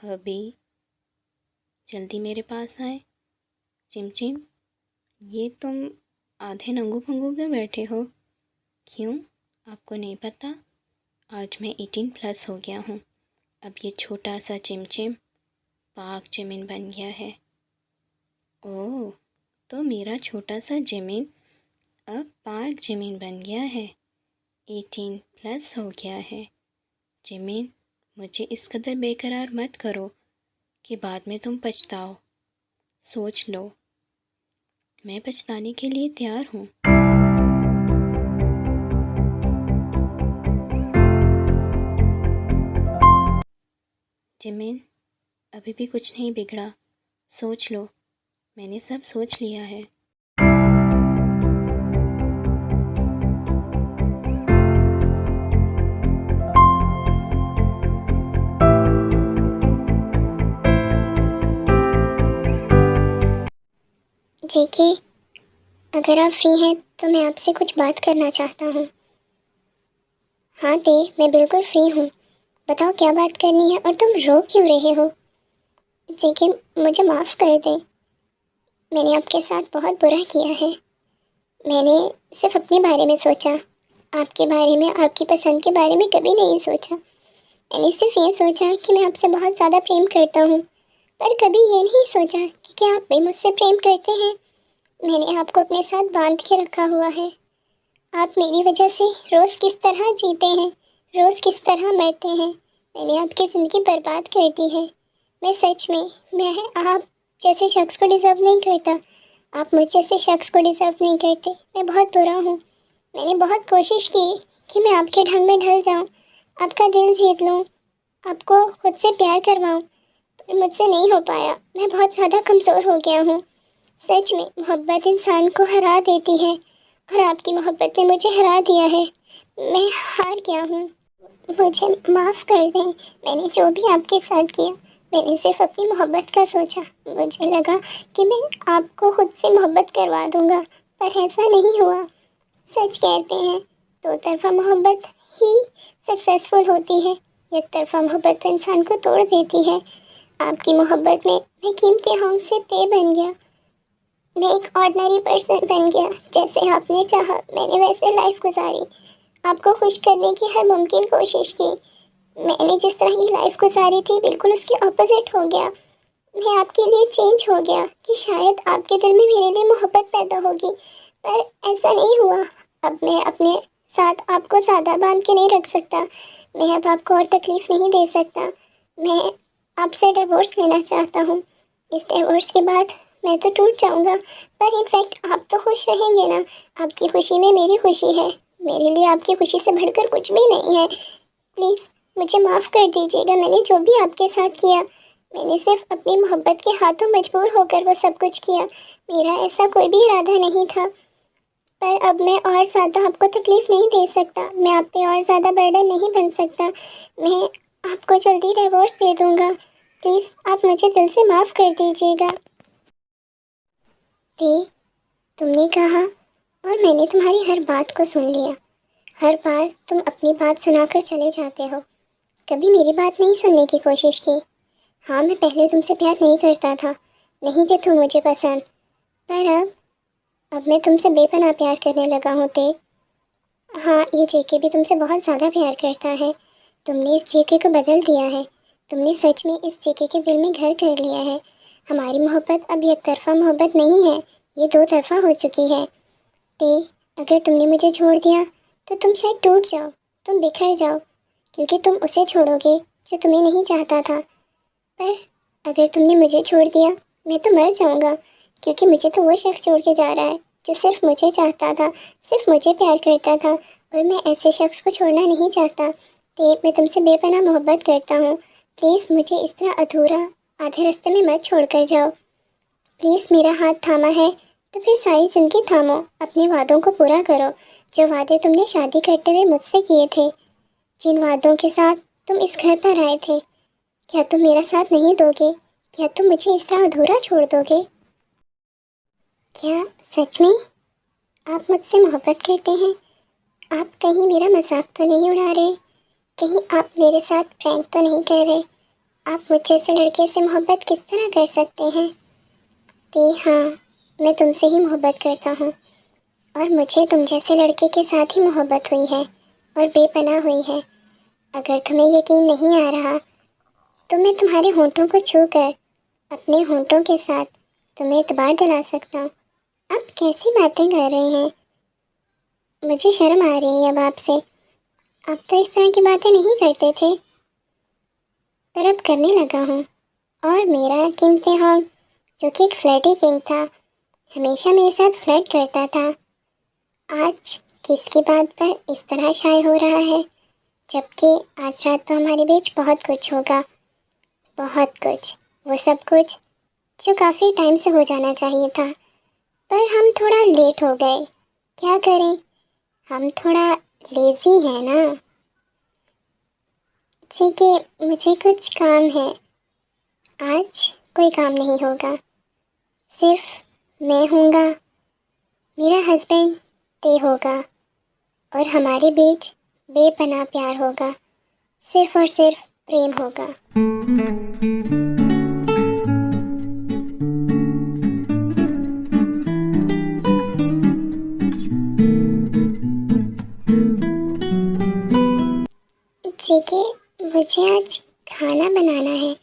हबी। जल्दी मेरे पास आए। चिम चिम, ये तुम आधे नंगू पंगू क्यों बैठे हो? क्यों, आपको नहीं पता? आज मैं 18+ हो गया हूँ। अब ये छोटा सा चिमचिम पाक ज़मीन बन गया है। ओह, तो मेरा छोटा सा ज़मीन अब पाक ज़मीन बन गया है। 18+ हो गया है। ज़मीन, मुझे इस कदर बेकरार मत करो कि बाद में तुम पछताओ। सोच लो, मैं पछताने के लिए तैयार हूँ। ज़मीन, अभी भी कुछ नहीं बिगड़ा। सोच लो, मैंने सब सोच लिया है। जेके, अगर आप फ्री हैं तो मैं आपसे कुछ बात करना चाहता हूँ। हाँ दे, मैं बिल्कुल फ्री हूँ। बताओ क्या बात करनी है और तुम रो क्यों रहे हो? जेके, मुझे माफ़ कर दें। मैंने आपके साथ बहुत बुरा किया है। मैंने सिर्फ अपने बारे में सोचा, आपके बारे में, आपकी पसंद के बारे में कभी नहीं सोचा। मैंने सिर्फ ये सोचा कि मैं आपसे बहुत ज़्यादा प्रेम करता हूँ, पर कभी ये नहीं सोचा कि क्या आप भी मुझसे प्रेम करते हैं। मैंने आपको अपने साथ बांध के रखा हुआ है। आप मेरी वजह से रोज़ किस तरह जीते हैं, रोज़ किस तरह मरते हैं। मैंने आपकी ज़िंदगी बर्बाद कर दी है। मैं सच में, मैं आप जैसे शख्स को डिज़र्व नहीं करता। आप मुझ जैसे शख्स को डिज़र्व नहीं करते। मैं बहुत बुरा हूँ। मैंने बहुत कोशिश की कि मैं आपके ढंग में ढल जाऊँ, आपका दिल जीत लूँ, आपको खुद से प्यार करवाऊँ, पर मुझसे नहीं हो पाया। मैं बहुत ज़्यादा कमज़ोर हो गया हूँ। सच में मोहब्बत इंसान को हरा देती है, और आपकी मोहब्बत ने मुझे हरा दिया है। मैं हार गया हूँ। मुझे माफ़ कर दें। मैंने जो भी आपके साथ किया, मैंने सिर्फ अपनी मोहब्बत का सोचा। मुझे लगा कि मैं आपको खुद से मोहब्बत करवा दूँगा, पर ऐसा नहीं हुआ। सच कहते हैं, दो तरफ़ा मोहब्बत ही सक्सेसफुल होती है। एक तरफ़ा मोहब्बत तो इंसान को तोड़ देती है। आपकी मोहब्बत में मैं कीमती हौंक से तय बन गया। मैं एक ऑर्डिनरी पर्सन बन गया। जैसे आपने चाहा मैंने वैसे लाइफ गुजारी। आपको खुश करने की हर मुमकिन कोशिश की। मैंने जिस तरह की लाइफ गुजारी थी, बिल्कुल उसके ऑपोजिट हो गया। मैं आपके लिए चेंज हो गया कि शायद आपके दिल में मेरे लिए मोहब्बत पैदा होगी, पर ऐसा नहीं हुआ। अब मैं अपने साथ आपको ज़्यादा बांध के नहीं रख सकता। मैं अब आपको और तकलीफ़ नहीं दे सकता। मैं आपसे डिवोर्स लेना चाहता हूँ। इस डिवोर्स के बाद मैं तो टूट जाऊँगा, पर इनफैक्ट आप तो खुश रहेंगे ना। आपकी खुशी में मेरी खुशी है। मेरे लिए आपकी खुशी से बढ़कर कुछ भी नहीं है। प्लीज़ मुझे माफ़ कर दीजिएगा। मैंने जो भी आपके साथ किया, मैंने सिर्फ अपनी मोहब्बत के हाथों मजबूर होकर वो सब कुछ किया। मेरा ऐसा कोई भी इरादा नहीं था, पर अब मैं और ज़्यादा आपको तकलीफ़ नहीं दे सकता। मैं आप पे और ज़्यादा बर्डन नहीं बन सकता। मैं आपको जल्दी डिवोर्स दे दूँगा। प्लीज़ आप मुझे दिल से माफ़ कर दीजिएगा। दी, तुमने कहा और मैंने तुम्हारी हर बात को सुन लिया। हर बार तुम अपनी बात सुनाकर चले जाते हो, कभी मेरी बात नहीं सुनने की कोशिश की। हाँ, मैं पहले तुमसे प्यार नहीं करता था, नहीं थे तुम मुझे पसंद, पर अब मैं तुमसे बेपनाह प्यार करने लगा हूँ ते। हाँ, ये जेके भी तुमसे बहुत ज़्यादा प्यार करता है। तुमने इस जेके को बदल दिया है। तुमने सच में इस जेके के दिल में घर कर लिया है। हमारी मोहब्बत अब एक तरफ़ा मोहब्बत नहीं है, ये दो तरफ़ा हो चुकी है। ते, अगर तुमने मुझे छोड़ दिया तो तुम शायद टूट जाओ, तुम बिखर जाओ, क्योंकि तुम उसे छोड़ोगे जो तुम्हें नहीं चाहता था। पर अगर तुमने मुझे छोड़ दिया, मैं तो मर जाऊंगा, क्योंकि मुझे तो वो शख्स छोड़ के जा रहा है जो सिर्फ मुझे चाहता था, सिर्फ मुझे प्यार करता था, और मैं ऐसे शख्स को छोड़ना नहीं चाहता। तो मैं तुमसे बेपनाह मोहब्बत करता हूँ। प्लीज़ मुझे इस तरह अधूरा आधे रास्ते में मत छोड़ कर जाओ। प्लीज़ मेरा हाथ थामा है तो फिर सारी ज़िंदगी थामो, अपने वादों को पूरा करो, जो वादे तुमने शादी करते हुए मुझसे किए थे, जिन वादों के साथ तुम इस घर पर आए थे। क्या तुम मेरा साथ नहीं दोगे? क्या तुम मुझे इस तरह अधूरा छोड़ दोगे? क्या सच में आप मुझसे मोहब्बत करते हैं? आप कहीं मेरा मजाक तो नहीं उड़ा रहे? कहीं आप मेरे साथ प्रैंक तो नहीं कर रहे? आप मुझ जैसे लड़के से मोहब्बत किस तरह कर सकते हैं? जी हाँ, मैं तुमसे ही मोहब्बत करता हूँ और मुझे तुम जैसे लड़के के साथ ही मोहब्बत हुई है और बेपनाह हुई है। अगर तुम्हें यकीन नहीं आ रहा तो मैं तुम्हारे होंठों को छूकर अपने होंठों के साथ तुम्हें इतबार दिला सकता हूँ। आप कैसी बातें कर रहे हैं? मुझे शर्म आ रही है अब आपसे। आप तो इस तरह की बातें नहीं करते थे, पर अब करने लगा हूँ। और मेरा किंग तेहॉन्ग, जो कि एक फ्लर्टी किंग था, हमेशा मेरे साथ फ्लर्ट करता था, आज किसकी बात पर इस तरह शाय हो रहा है? जबकि आज रात तो हमारे बीच बहुत कुछ होगा, बहुत कुछ, वो सब कुछ जो काफ़ी टाइम से हो जाना चाहिए था, पर हम थोड़ा लेट हो गए। क्या करें, हम थोड़ा लेज़ी हैं ना। ठीक है, मुझे कुछ काम है, आज कोई काम नहीं होगा, सिर्फ मैं हूँगा, मेरा हस्बैंड ते होगा और हमारे बीच बेपनाह प्यार होगा, सिर्फ और सिर्फ प्रेम होगा। ठीक है, मुझे आज खाना बनाना है,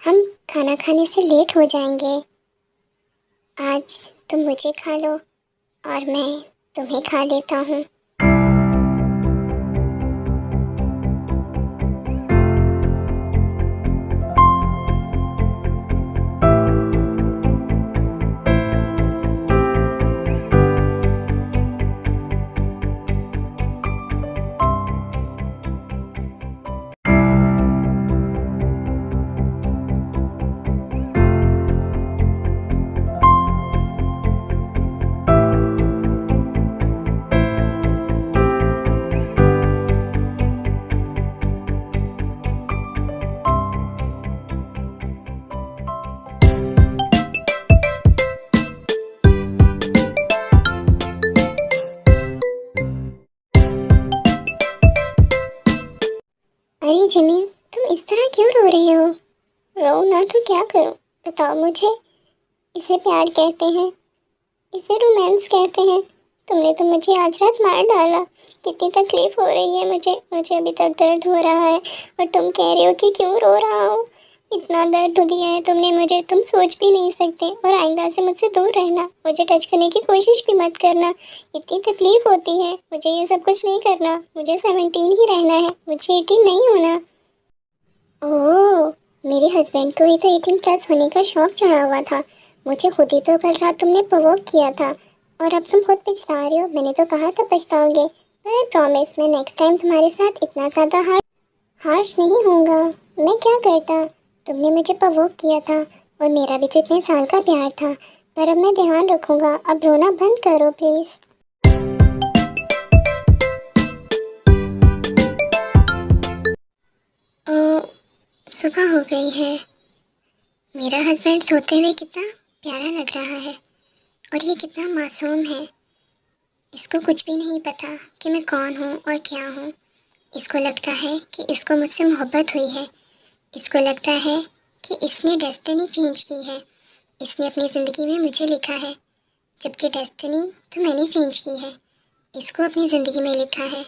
हम खाना खाने से लेट हो जाएंगे। आज तुम मुझे खा लो और मैं तुम्हें खा लेता हूँ। अरे जिमिन, तुम इस तरह क्यों रो रहे हो? रो ना तो क्या करूं? बताओ मुझे। इसे प्यार कहते हैं, इसे रोमांस कहते हैं। तुमने तो मुझे आज रात मार डाला। कितनी तकलीफ हो रही है मुझे, मुझे अभी तक दर्द हो रहा है और तुम कह रहे हो कि क्यों रो रहा हूँ। इतना दर्द दिया है तुमने मुझे, तुम सोच भी नहीं सकते। और आइंदा से मुझसे दूर रहना, मुझे टच करने की कोशिश भी मत करना। इतनी तकलीफ होती है, मुझे ये सब कुछ नहीं करना। मुझे 17 ही रहना है, मुझे 18 नहीं होना। ओह, मेरे हस्बैंड को ही तो 18 प्लस होने का शौक चढ़ा हुआ था। मुझे खुद ही तो कल रात तुमने प्रोवोक किया था और अब तुम खुद पछता रहे हो। मैंने तो कहा था पछताओगे, पर आई प्रॉमिस मैं नेक्स्ट टाइम तुम्हारे साथ इतना ज़्यादा हार्श नहीं होऊंगा। मैं क्या करता, तुमने मुझे प्रोवोक किया था और मेरा भी तो इतने साल का प्यार था। पर अब मैं ध्यान रखूँगा, अब रोना बंद करो प्लीज़। सुबह हो गई है। मेरा हस्बैंड सोते हुए कितना प्यारा लग रहा है और ये कितना मासूम है। इसको कुछ भी नहीं पता कि मैं कौन हूँ और क्या हूँ। इसको लगता है कि इसको मुझसे मोहब्बत हुई है। इसको लगता है कि इसने डेस्टिनी चेंज की है, इसने अपनी ज़िंदगी में मुझे लिखा है, जबकि डेस्टिनी तो मैंने चेंज की है। इसको अपनी ज़िंदगी में लिखा है।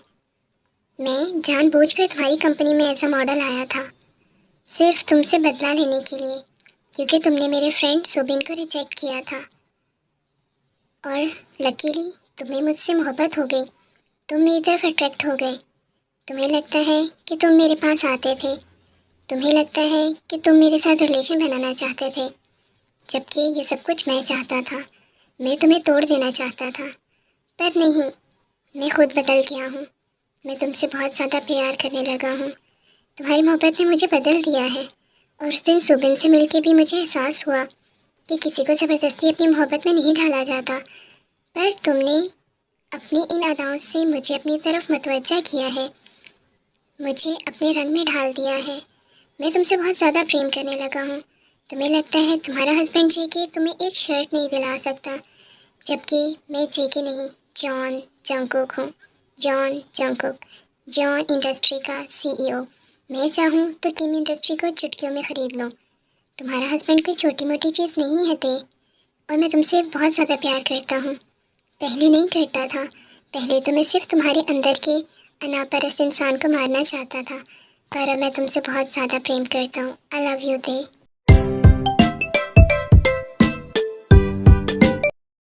मैं जानबूझकर तुम्हारी कंपनी में एज अ मॉडल आया था, सिर्फ तुमसे बदला लेने के लिए, क्योंकि तुमने मेरे फ्रेंड सुबिन को रिजेक्ट किया था। और लकीली तुम्हें मुझसे मोहब्बत हो गई, तुम मेरी तरफ अट्रैक्ट हो गए। तुम्हें लगता है कि तुम मेरे पास आते थे, तुम्हें लगता है कि तुम मेरे साथ रिलेशन बनाना चाहते थे, जबकि ये सब कुछ मैं चाहता था। मैं तुम्हें तोड़ देना चाहता था, पर नहीं, मैं खुद बदल गया हूँ। मैं तुमसे बहुत ज़्यादा प्यार करने लगा हूँ। तुम्हारी मोहब्बत ने मुझे बदल दिया है और उस दिन सुबिन से मिलके भी मुझे एहसास हुआ कि किसी को ज़बरदस्ती अपनी मोहब्बत में नहीं ढाला जाता, पर तुमने अपनी इन अदाओं से मुझे अपनी तरफ मतवज्जा किया है, मुझे अपने रंग में ढाल दिया है। मैं तुमसे बहुत ज़्यादा प्रेम करने लगा हूँ। तुम्हें लगता है तुम्हारा हस्बैंड जेके तुम्हें एक शर्ट नहीं दिला सकता, जबकि मैं जेके नहीं, जॉन जंगकुक हूँ। जॉन जंगकुक, जॉन इंडस्ट्री का सीईओ। मैं चाहूँ तो किम इंडस्ट्री को चुटकियों में ख़रीद लूँ। तुम्हारा हस्बैंड कोई छोटी मोटी चीज़ नहीं है ते, और मैं तुमसे बहुत ज़्यादा प्यार करता हूँ। पहले नहीं करता था, पहले तो मैं सिर्फ तुम्हारे अंदर के अनापरस्त इंसान को मारना चाहता था, पर अब मैं तुमसे बहुत ज़्यादा प्रेम करता हूँ। I love you they.